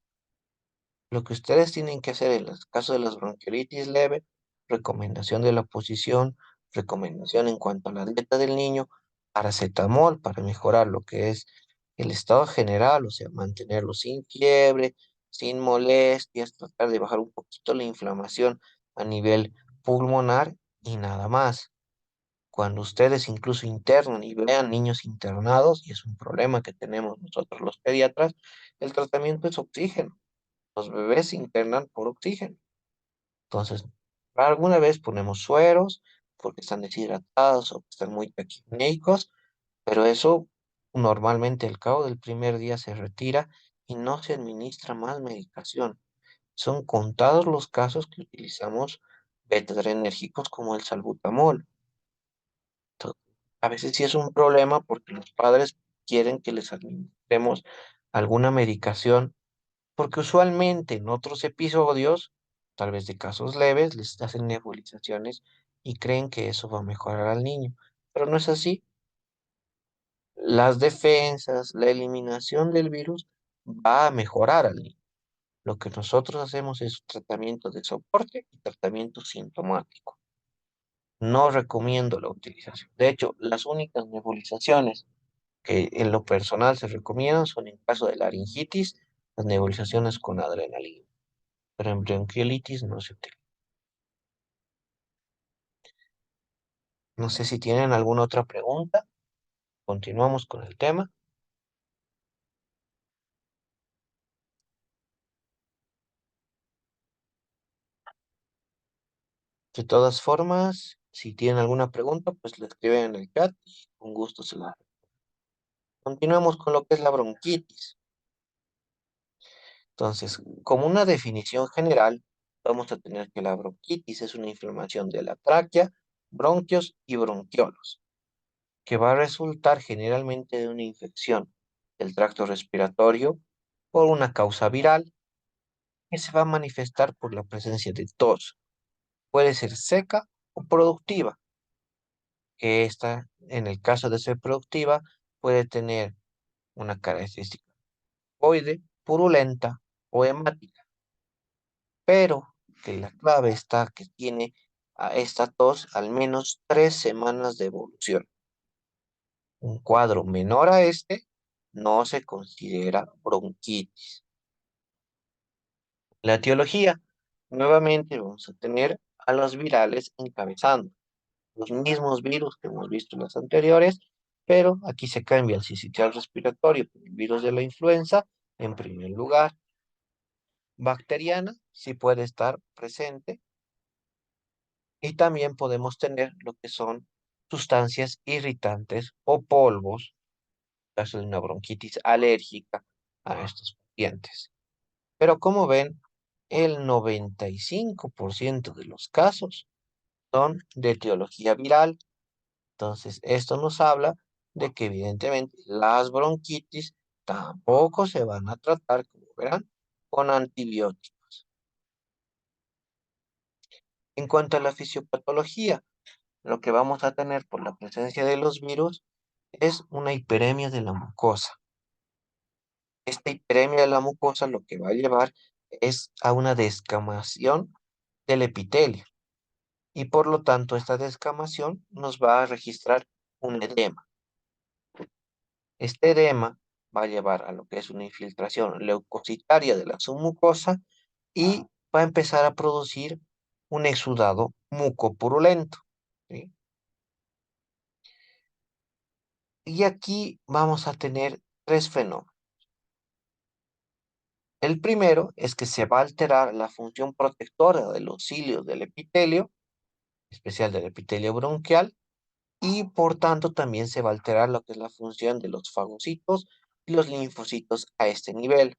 Lo que ustedes tienen que hacer en los casos de las bronquiolitis leve, recomendación de la posición, recomendación en cuanto a la dieta del niño, paracetamol para mejorar lo que es el estado general, o sea, mantenerlo sin fiebre, sin molestias, tratar de bajar un poquito la inflamación a nivel pulmonar y nada más. Cuando ustedes incluso internan y vean niños internados, y es un problema que tenemos nosotros los pediatras, el tratamiento es oxígeno. Los bebés se internan por oxígeno. Entonces, alguna vez ponemos sueros porque están deshidratados o están muy taquipnéicos, pero eso normalmente al cabo del primer día se retira y no se administra más medicación. Son contados los casos que utilizamos beta-adrenérgicos como el salbutamol. Entonces, a veces sí es un problema porque los padres quieren que les administremos alguna medicación porque usualmente en otros episodios, tal vez de casos leves, les hacen nebulizaciones y creen que eso va a mejorar al niño. Pero no es así. Las defensas, la eliminación del virus va a mejorar al niño. Lo que nosotros hacemos es tratamiento de soporte y tratamiento sintomático. No recomiendo la utilización. De hecho, las únicas nebulizaciones que en lo personal se recomiendan son en caso de laringitis, las nebulizaciones con adrenalina, pero en bronquiolitis no se utiliza. No sé si tienen alguna otra pregunta. Continuamos con el tema. De todas formas, si tienen alguna pregunta, pues la escriben en el chat y con gusto se la. Continuamos con lo que es la bronquitis. Entonces, como una definición general, vamos a tener que la bronquitis es una inflamación de la tráquea, bronquios y bronquiolos, que va a resultar generalmente de una infección del tracto respiratorio por una causa viral que se va a manifestar por la presencia de tos. Puede ser seca o productiva, que esta, en el caso de ser productiva, puede tener una característica oide, purulenta o hemática, pero que la clave está que tiene a esta tos al menos 3 semanas de evolución. Un cuadro menor a este no se considera bronquitis. La etiología, nuevamente vamos a tener a los virales encabezando los mismos virus que hemos visto en las anteriores, pero aquí se cambia el sincicial respiratorio por el virus de la influenza en primer lugar. Bacteriana sí puede estar presente y también podemos tener lo que son sustancias irritantes o polvos, en caso de una bronquitis alérgica a estos pacientes. Pero como ven, el 95% de los casos son de etiología viral. Entonces, esto nos habla de que evidentemente las bronquitis tampoco se van a tratar, como verán, con antibióticos. En cuanto a la fisiopatología, lo que vamos a tener por la presencia de los virus es una hiperemia de la mucosa. Esta hiperemia de la mucosa lo que va a llevar es a una descamación del epitelio y por lo tanto esta descamación nos va a registrar un edema. Este edema va a llevar a lo que es una infiltración leucocitaria de la submucosa y va a empezar a producir un exudado mucopurulento, ¿sí? Y aquí vamos a tener tres fenómenos. El primero es que se va a alterar la función protectora de los cilios del epitelio, especial del epitelio bronquial, y por tanto también se va a alterar lo que es la función de los fagocitos y los linfocitos a este nivel.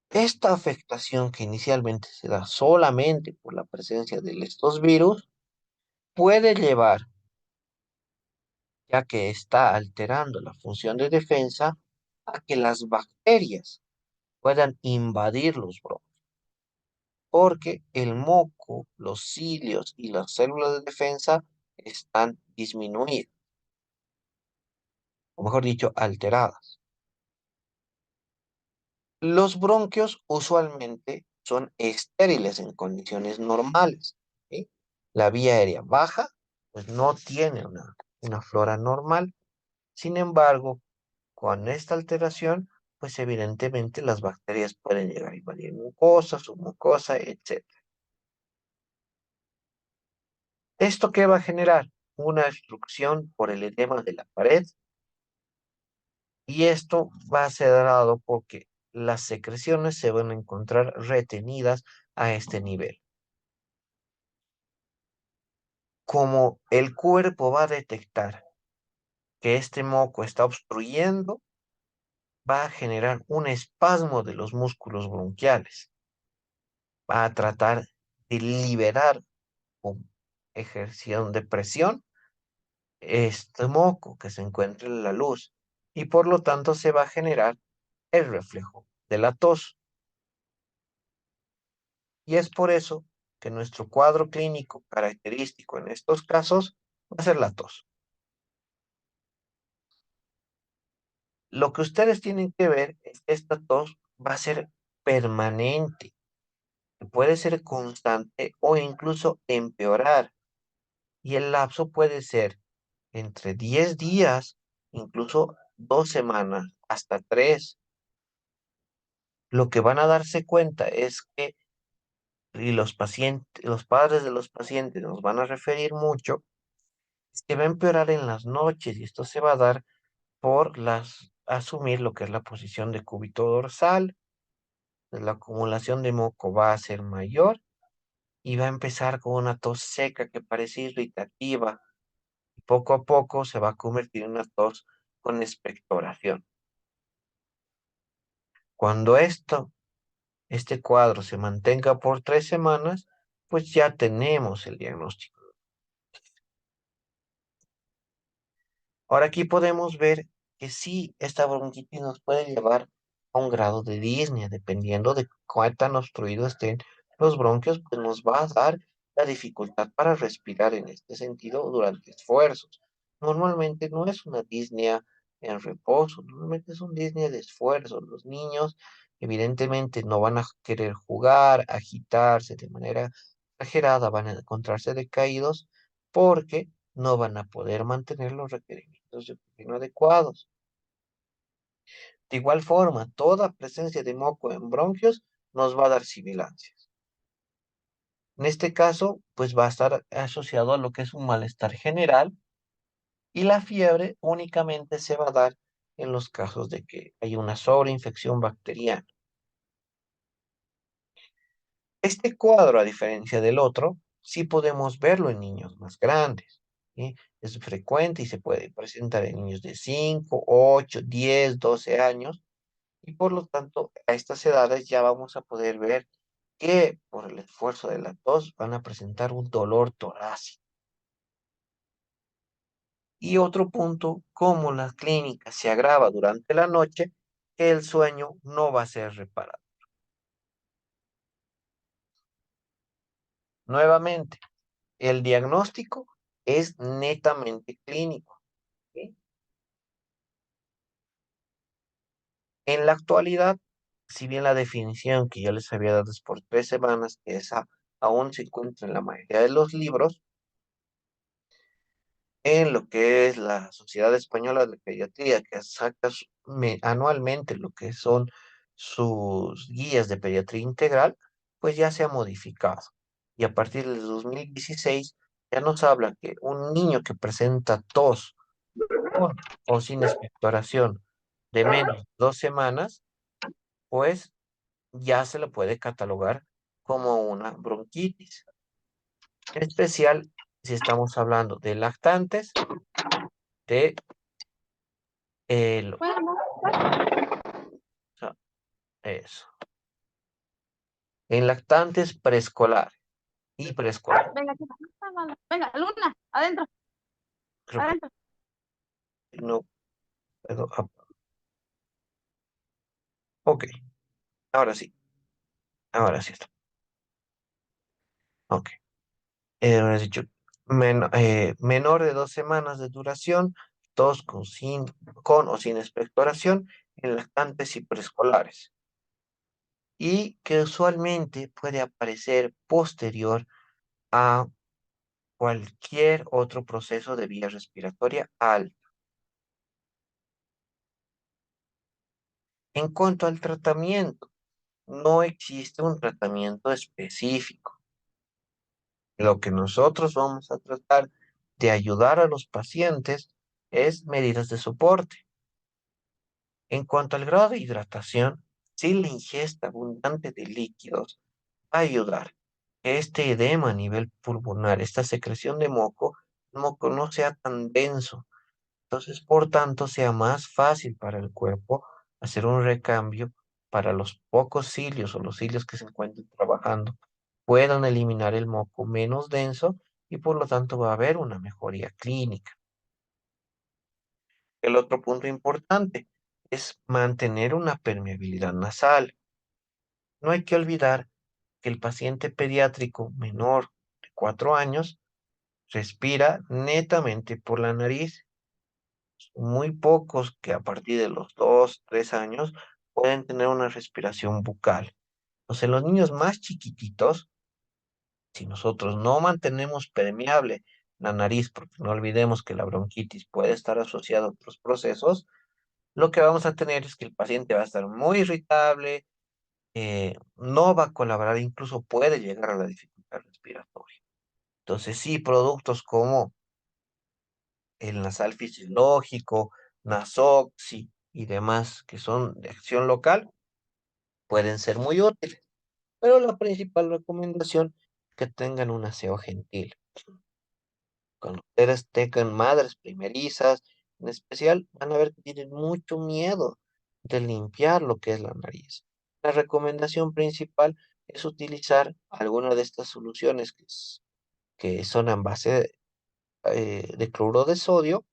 Esta afectación que inicialmente se da solamente por la presencia de estos virus puede llevar, ya que está alterando la función de defensa, a que las bacterias puedan invadir los bronquios, porque el moco, los cilios y las células de defensa están disminuidas, o mejor dicho, alteradas. Los bronquios usualmente son estériles en condiciones normales, ¿sí? La vía aérea baja, pues no tiene una flora normal. Sin embargo, con esta alteración, pues evidentemente las bacterias pueden llegar a invadir mucosa, submucosa, etc. ¿Esto qué va a generar? Una obstrucción por el edema de la pared, y esto va a ser dado porque las secreciones se van a encontrar retenidas a este nivel. Como el cuerpo va a detectar que este moco está obstruyendo, va a generar un espasmo de los músculos bronquiales. Va a tratar de liberar con ejerción de presión este moco que se encuentra en la luz y por lo tanto se va a generar el reflejo de la tos. Y es por eso que nuestro cuadro clínico característico en estos casos va a ser la tos. Lo que ustedes tienen que ver es que esta tos va a ser permanente, puede ser constante o incluso empeorar. Y el lapso puede ser entre 10 días, incluso 2 semanas, hasta 3. Lo que van a darse cuenta es que, y los pacientes, los padres de los pacientes nos van a referir mucho, es que va a empeorar en las noches y esto se va a dar por asumir lo que es la posición de cúbito dorsal. La acumulación de moco va a ser mayor y va a empezar con una tos seca que parece irritativa y poco a poco se va a convertir en una tos con expectoración. Cuando este cuadro se mantenga por 3 semanas, pues ya tenemos el diagnóstico. Ahora aquí podemos ver que sí, esta bronquitis nos puede llevar a un grado de disnea, dependiendo de cuán tan obstruidos estén los bronquios, pues nos va a dar la dificultad para respirar en este sentido durante esfuerzos. normalmente no es una disnea en reposo, normalmente es un disnea de esfuerzo. Los niños evidentemente no van a querer jugar, agitarse de manera exagerada, van a encontrarse decaídos porque no van a poder mantener los requerimientos de oxígeno adecuados. De igual forma, toda presencia de moco en bronquios nos va a dar sibilancias. En este caso, pues va a estar asociado a lo que es un malestar general y la fiebre únicamente se va a dar en los casos de que hay una sobreinfección bacteriana. Este cuadro, a diferencia del otro, sí podemos verlo en niños más grandes, ¿sí? Es frecuente y se puede presentar en niños de 5, 8, 10, 12 años y por lo tanto a estas edades ya vamos a poder ver que por el esfuerzo de la tos van a presentar un dolor torácico. Y otro punto, como la clínica se agrava durante la noche, el sueño no va a ser reparado. Nuevamente, el diagnóstico es netamente clínico, ¿sí? En la actualidad, si bien la definición que yo les había dado es por 3 semanas, que esa aún se encuentra en la mayoría de los libros, en lo que es la Sociedad Española de Pediatría, que saca anualmente lo que son sus guías de pediatría integral, pues ya se ha modificado. Y a partir del 2016 ya nos habla que un niño que presenta tos con o sin expectoración de menos de 2 semanas, pues ya se lo puede catalogar como una bronquitis. En especial si estamos hablando de lactantes, de Bueno, sea, eso. En lactantes preescolar y preescolar. venga, chica, venga, Luna, adentro, Creo que adentro. no puedo. Ok, ahora sí. Ahora sí está. Ok. Hemos dicho menor de 2 semanas de duración, tos con o sin expectoración en lactantes y preescolares. Y que usualmente puede aparecer posterior a cualquier otro proceso de vía respiratoria alta. En cuanto al tratamiento, no existe un tratamiento específico. Lo que nosotros vamos a tratar de ayudar a los pacientes es medidas de soporte. En cuanto al grado de hidratación, si la ingesta abundante de líquidos va a ayudar que este edema a nivel pulmonar, esta secreción de moco, el moco no sea tan denso. Entonces, por tanto, sea más fácil para el cuerpo hacer un recambio para los pocos cilios o los cilios que se encuentren trabajando, puedan eliminar el moco menos denso y por lo tanto va a haber una mejoría clínica. El otro punto importante es mantener una permeabilidad nasal. No hay que olvidar que el paciente pediátrico menor de 4 años respira netamente por la nariz. Muy pocos que a partir de los 2, 3 años pueden tener una respiración bucal. Entonces, los niños más chiquititos, si nosotros no mantenemos permeable la nariz, porque no olvidemos que la bronquitis puede estar asociada a otros procesos, lo que vamos a tener es que el paciente va a estar muy irritable, no va a colaborar, incluso puede llegar a la dificultad respiratoria. Entonces, sí, productos como el nasal fisiológico, Nasoxi y demás que son de acción local pueden ser muy útiles, pero la principal recomendación es que tengan un aseo gentil. Cuando ustedes tengan madres primerizas, en especial, van a ver que tienen mucho miedo de limpiar lo que es la nariz. La recomendación principal es utilizar alguna de estas soluciones que son en base de cloruro de sodio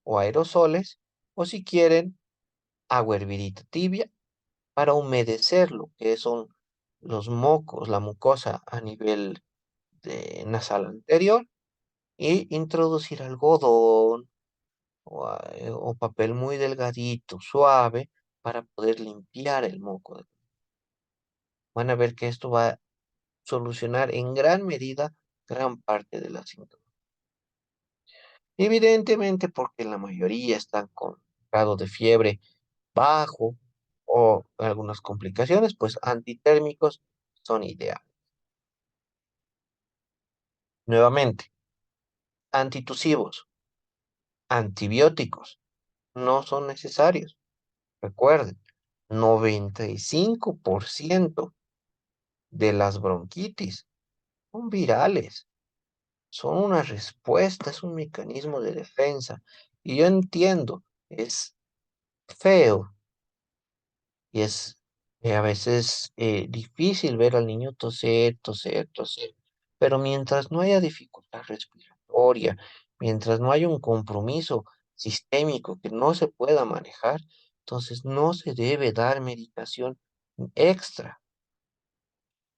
o aerosoles, o si quieren, agua hervidita tibia para humedecer lo que son los mocos, la mucosa a nivel nasal anterior y introducir algodón, o papel muy delgadito, suave, para poder limpiar el moco. Van a ver que esto va a solucionar en gran medida gran parte de la síntoma. Evidentemente porque la mayoría están con grado de fiebre bajo o algunas complicaciones, pues antitérmicos son ideales. Nuevamente, antitusivos, antibióticos no son necesarios. Recuerden, 95% de las bronquitis son virales, son una respuesta, es un mecanismo de defensa. Y yo entiendo, es feo y es a veces difícil ver al niño toser, toser, toser, pero mientras no haya dificultad respiratoria, mientras no haya un compromiso sistémico que no se pueda manejar, entonces no se debe dar medicación extra.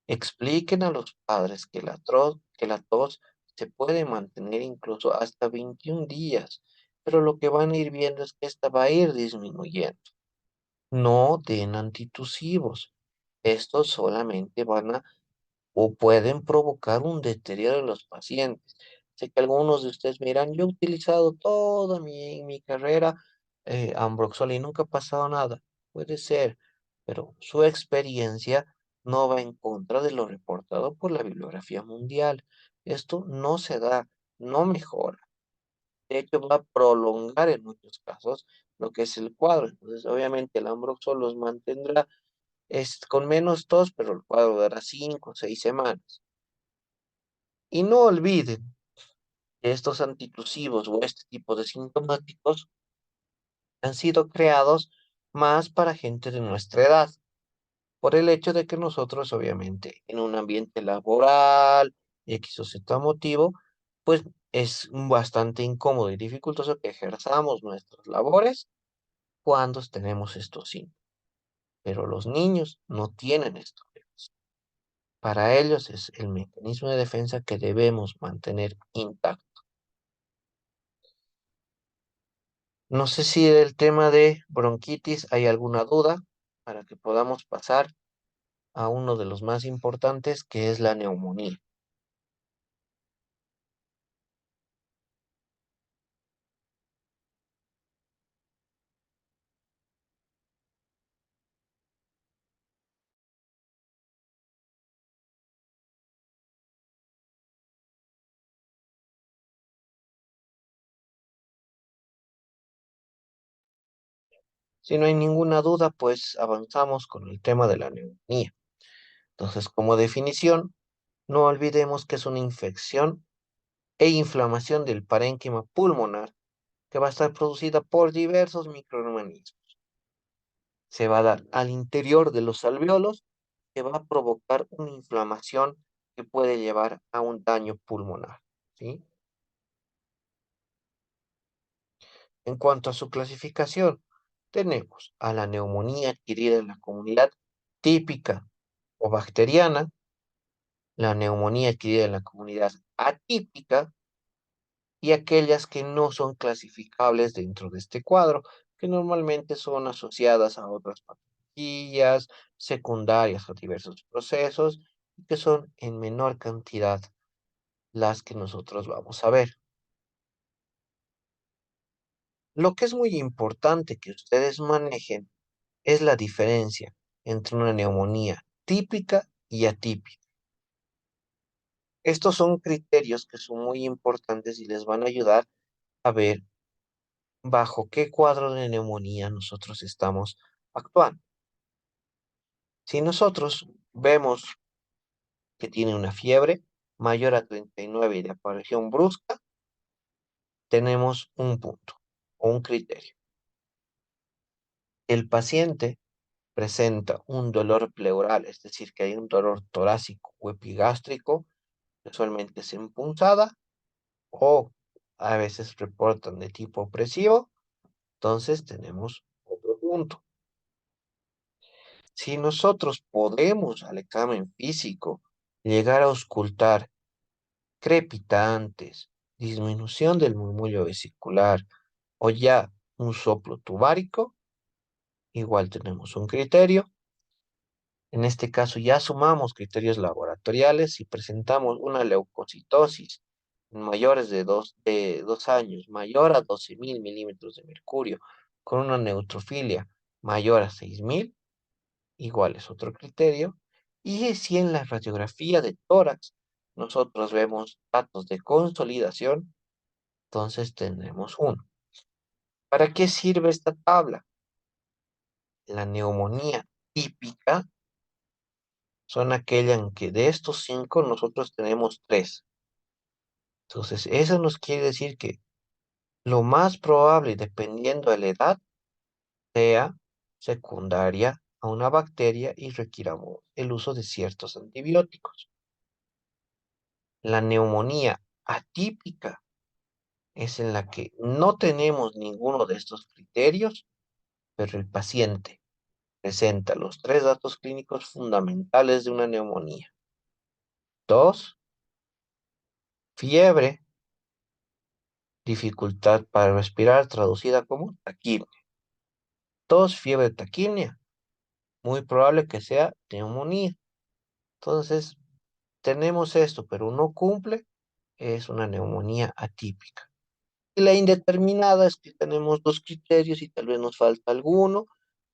Expliquen a los padres que que la tos se puede mantener incluso hasta 21 días, pero lo que van a ir viendo es que esta va a ir disminuyendo. No den antitusivos. Estos solamente van a o pueden provocar un deterioro de los pacientes. Sé que algunos de ustedes miran, yo he utilizado toda mi carrera Ambroxol y nunca ha pasado nada. Puede ser, pero su experiencia no va en contra de lo reportado por la bibliografía mundial. Esto no se da, no mejora. De hecho, va a prolongar en muchos casos lo que es el cuadro. Entonces, obviamente, el Ambroxol los mantendrá con menos tos, pero el cuadro dará 5 o 6 semanas. Y no olviden que estos antitusivos o este tipo de sintomáticos han sido creados más para gente de nuestra edad, por el hecho de que nosotros, obviamente, en un ambiente laboral, X o Z motivo, pues es bastante incómodo y dificultoso que ejerzamos nuestras labores cuando tenemos estos síntomas. Pero los niños no tienen esto. Para ellos es el mecanismo de defensa que debemos mantener intacto. No sé si del tema de bronquitis hay alguna duda para que podamos pasar a uno de los más importantes, que es la neumonía. Si no hay ninguna duda, pues avanzamos con el tema de la neumonía. Entonces, como definición, no olvidemos que es una infección e inflamación del parénquima pulmonar que va a estar producida por diversos microorganismos. Se va a dar al interior de los alveolos, que va a provocar una inflamación que puede llevar a un daño pulmonar, ¿sí? En cuanto a su clasificación, tenemos a la neumonía adquirida en la comunidad típica o bacteriana, la neumonía adquirida en la comunidad atípica y aquellas que no son clasificables dentro de este cuadro, que normalmente son asociadas a otras patologías secundarias a diversos procesos y que son en menor cantidad las que nosotros vamos a ver. Lo que es muy importante que ustedes manejen es la diferencia entre una neumonía típica y atípica. Estos son criterios que son muy importantes y les van a ayudar a ver bajo qué cuadro de neumonía nosotros estamos actuando. Si nosotros vemos que tiene una fiebre mayor a 39 y de aparición brusca, tenemos un punto o un criterio. El paciente presenta un dolor pleural, es decir, que hay un dolor torácico o epigástrico, usualmente es en punzada o a veces reportan de tipo opresivo, entonces tenemos otro punto. Si nosotros podemos al examen físico llegar a auscultar crepitantes, disminución del murmullo vesicular, o ya un soplo tubárico, igual tenemos un criterio. En este caso ya sumamos criterios laboratoriales y presentamos una leucocitosis en mayores de 2 años, mayor a 12.000 milímetros de mercurio, con una neutrofilia mayor a 6.000, igual es otro criterio. Y si en la radiografía de tórax nosotros vemos datos de consolidación, entonces tendremos uno. ¿Para qué sirve esta tabla? La neumonía típica son aquellas en que de estos cinco nosotros tenemos tres. Entonces, eso nos quiere decir que lo más probable, dependiendo de la edad, sea secundaria a una bacteria y requiramos el uso de ciertos antibióticos. La neumonía atípica es en la que no tenemos ninguno de estos criterios, pero el paciente presenta los tres datos clínicos fundamentales de una neumonía. Tos, fiebre, dificultad para respirar, traducida como taquipnea. Tos, fiebre, taquipnea. Muy probable que sea neumonía. Entonces, tenemos esto, pero no cumple, es una neumonía atípica. Y la indeterminada es que tenemos dos criterios y tal vez nos falta alguno.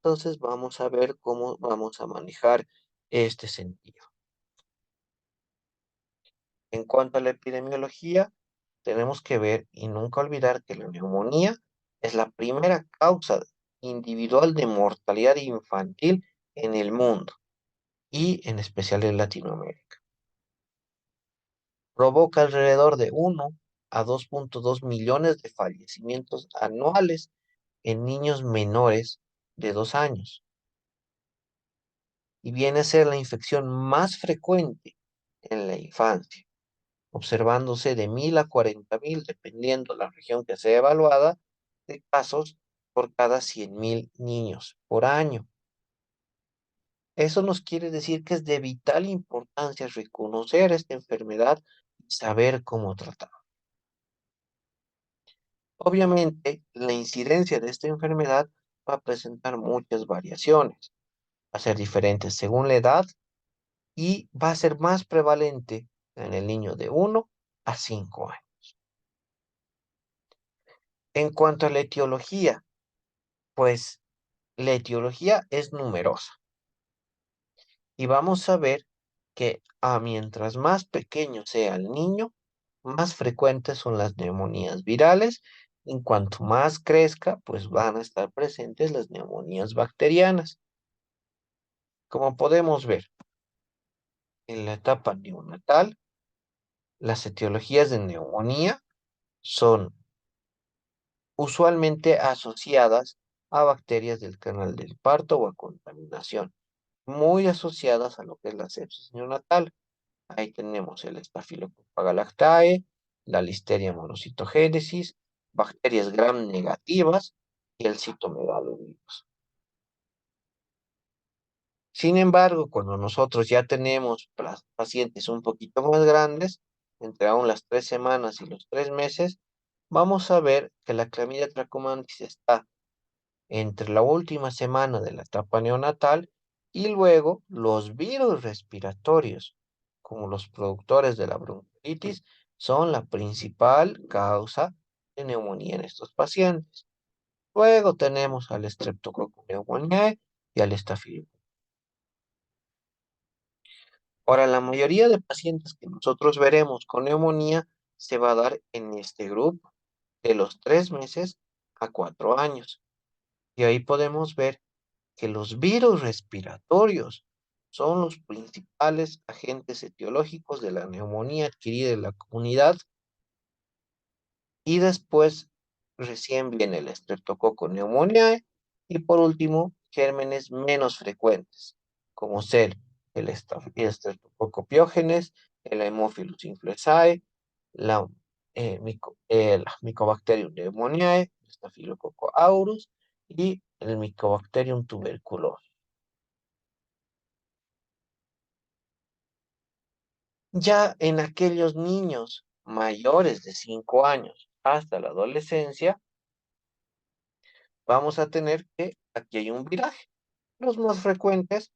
Entonces, vamos a ver cómo vamos a manejar este sentido. En cuanto a la epidemiología, tenemos que ver y nunca olvidar que la neumonía es la primera causa individual de mortalidad infantil en el mundo y en especial en Latinoamérica. Provoca alrededor de 1 a 2,2 millones de fallecimientos anuales en niños menores de 2 años y viene a ser la infección más frecuente en la infancia, observándose de 1.000 a 40.000, dependiendo la región que sea evaluada, de casos por cada 100.000 niños por año. Eso nos quiere decir que es de vital importancia reconocer esta enfermedad y saber cómo tratarla. Obviamente, la incidencia de esta enfermedad va a presentar muchas variaciones, va a ser diferente según la edad y va a ser más prevalente en el niño de 1 a 5 años. En cuanto a la etiología, pues la etiología es numerosa y vamos a ver que mientras más pequeño sea el niño, más frecuentes son las neumonías virales. En cuanto más crezca, pues van a estar presentes las neumonías bacterianas. Como podemos ver, en la etapa neonatal, las etiologías de neumonía son usualmente asociadas a bacterias del canal del parto o a contaminación, muy asociadas a lo que es la sepsis neonatal. Ahí tenemos el Staphylococcus galactae, la Listeria monocytogenesis, bacterias gram negativas y el citomegalovirus. Sin embargo, cuando nosotros ya tenemos pacientes un poquito más grandes, entre aún las 3 semanas y los 3 meses, vamos a ver que la clamidia trachomatis está entre la última semana de la etapa neonatal y luego los virus respiratorios, como los productores de la bronquiolitis, son la principal causa de neumonía en estos pacientes. Luego tenemos al Streptococcus pneumoniae y al Staphylococcus. Ahora, la mayoría de pacientes que nosotros veremos con neumonía se va a dar en este grupo de los 3 meses a 4 años. Y ahí podemos ver que los virus respiratorios son los principales agentes etiológicos de la neumonía adquirida en la comunidad y después recién viene el Streptococcus pneumoniae y por último gérmenes menos frecuentes como ser el Streptococcus piógenes, el Haemophilus influenzae, la, el Mycobacterium pneumoniae, el Staphylococcus aureus y el Mycobacterium tuberculosis. Ya en aquellos niños mayores de 5 años hasta la adolescencia, vamos a tener que aquí hay un viraje. Los más frecuentes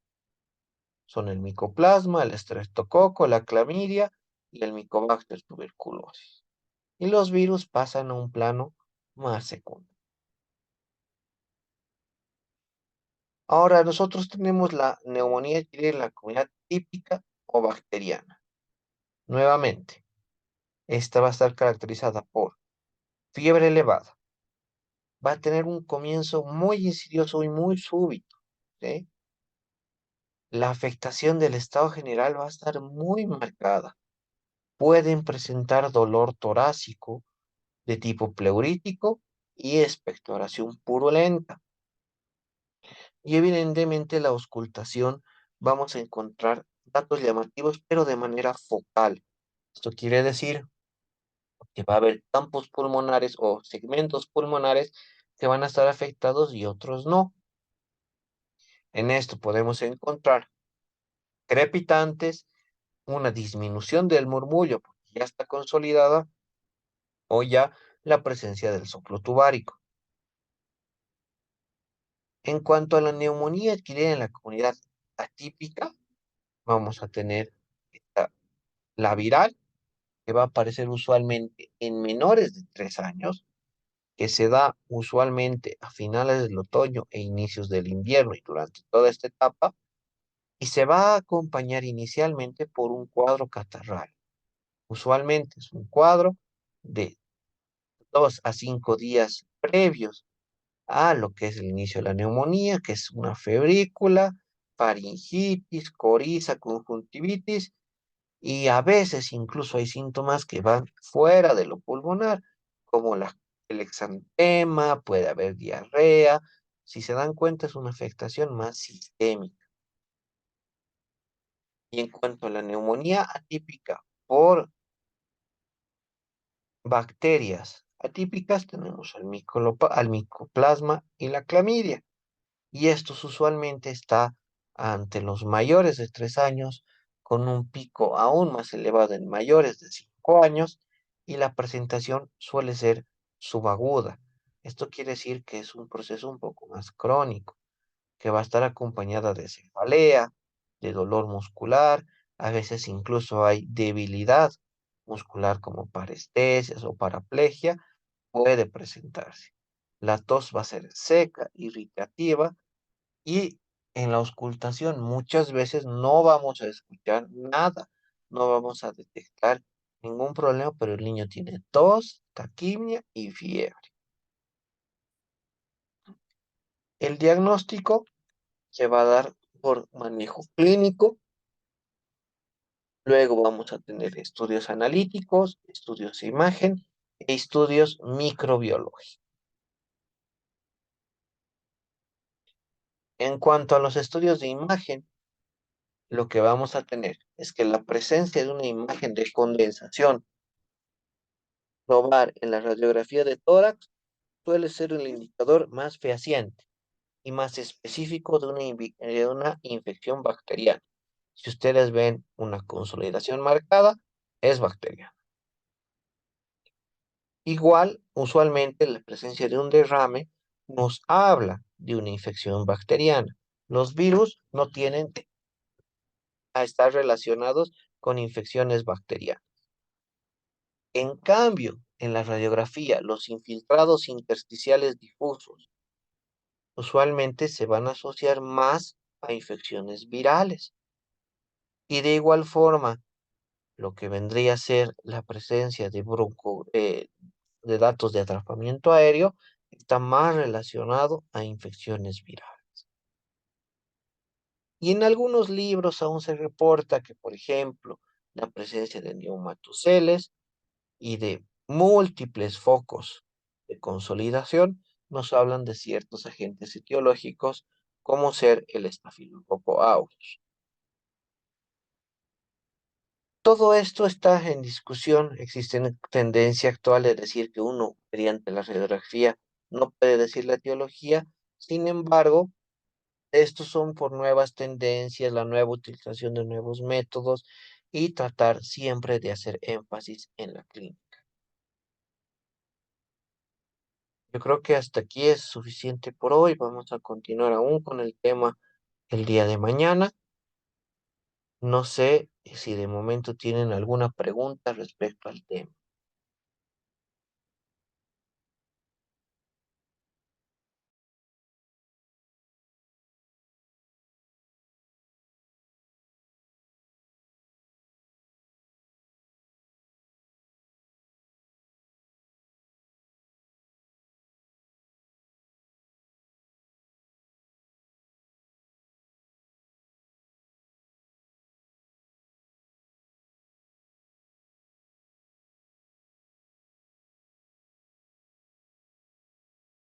son el micoplasma, el estreptococo, la clamidia y el Mycobacter tuberculosis. Y los virus pasan a un plano más secundario. Ahora, nosotros tenemos la neumonía adquirida en la comunidad típica o bacteriana. Nuevamente, esta va a estar caracterizada por fiebre elevada. Va a tener un comienzo muy insidioso y muy súbito, ¿sí? La afectación del estado general va a estar muy marcada. Pueden presentar dolor torácico de tipo pleurítico y expectoración purulenta. Y evidentemente la auscultación vamos a encontrar datos llamativos, pero de manera focal. Esto quiere decir que va a haber campos pulmonares o segmentos pulmonares que van a estar afectados y otros no. En esto podemos encontrar crepitantes, una disminución del murmullo, porque ya está consolidada, o ya la presencia del soplo tubárico. En cuanto a la neumonía adquirida en la comunidad atípica, vamos a tener la viral, que va a aparecer usualmente en menores de 3 años, que se da usualmente a finales del otoño e inicios del invierno y durante toda esta etapa, y se va a acompañar inicialmente por un cuadro catarral. Usualmente es un cuadro de 2 a 5 días previos a lo que es el inicio de la neumonía, que es una febrícula, faringitis, coriza, conjuntivitis, y a veces incluso hay síntomas que van fuera de lo pulmonar, como el exantema, puede haber diarrea. Si se dan cuenta, es una afectación más sistémica. Y en cuanto a la neumonía atípica por bacterias atípicas, tenemos al micoplasma y la clamidia. Y estos usualmente está ante los mayores de 3 años, con un pico aún más elevado en mayores de 5 años, y la presentación suele ser subaguda. Esto quiere decir que es un proceso un poco más crónico, que va a estar acompañada de cefalea, de dolor muscular, a veces incluso hay debilidad muscular como parestesias o paraplegia, puede presentarse. La tos va a ser seca, irritativa, y en la auscultación muchas veces no vamos a escuchar nada, no vamos a detectar ningún problema, pero el niño tiene tos, taquimia y fiebre. El diagnóstico se va a dar por manejo clínico, luego vamos a tener estudios analíticos, estudios de imagen e estudios microbiológicos. En cuanto a los estudios de imagen, lo que vamos a tener es que la presencia de una imagen de condensación probar en la radiografía de tórax suele ser el indicador más fehaciente y más específico de una infección bacteriana. Si ustedes ven una consolidación marcada, es bacteriana. Igual, usualmente la presencia de un derrame nos habla de una infección bacteriana. Los virus no tienen a estar relacionados con infecciones bacterianas. En cambio, en la radiografía, los infiltrados intersticiales difusos usualmente se van a asociar más a infecciones virales. Y de igual forma, lo que vendría a ser la presencia de datos de atrapamiento aéreo está más relacionado a infecciones virales. Y en algunos libros aún se reporta que, por ejemplo, la presencia de neumatoceles y de múltiples focos de consolidación nos hablan de ciertos agentes etiológicos como ser el estafilococo aureus. Todo esto está en discusión. Existe una tendencia actual de decir que uno, mediante la radiografía, no puede decir la etiología. Sin embargo, estos son por nuevas tendencias, la nueva utilización de nuevos métodos y tratar siempre de hacer énfasis en la clínica. Yo creo que hasta aquí es suficiente por hoy. Vamos a continuar aún con el tema el día de mañana. No sé si de momento tienen alguna pregunta respecto al tema.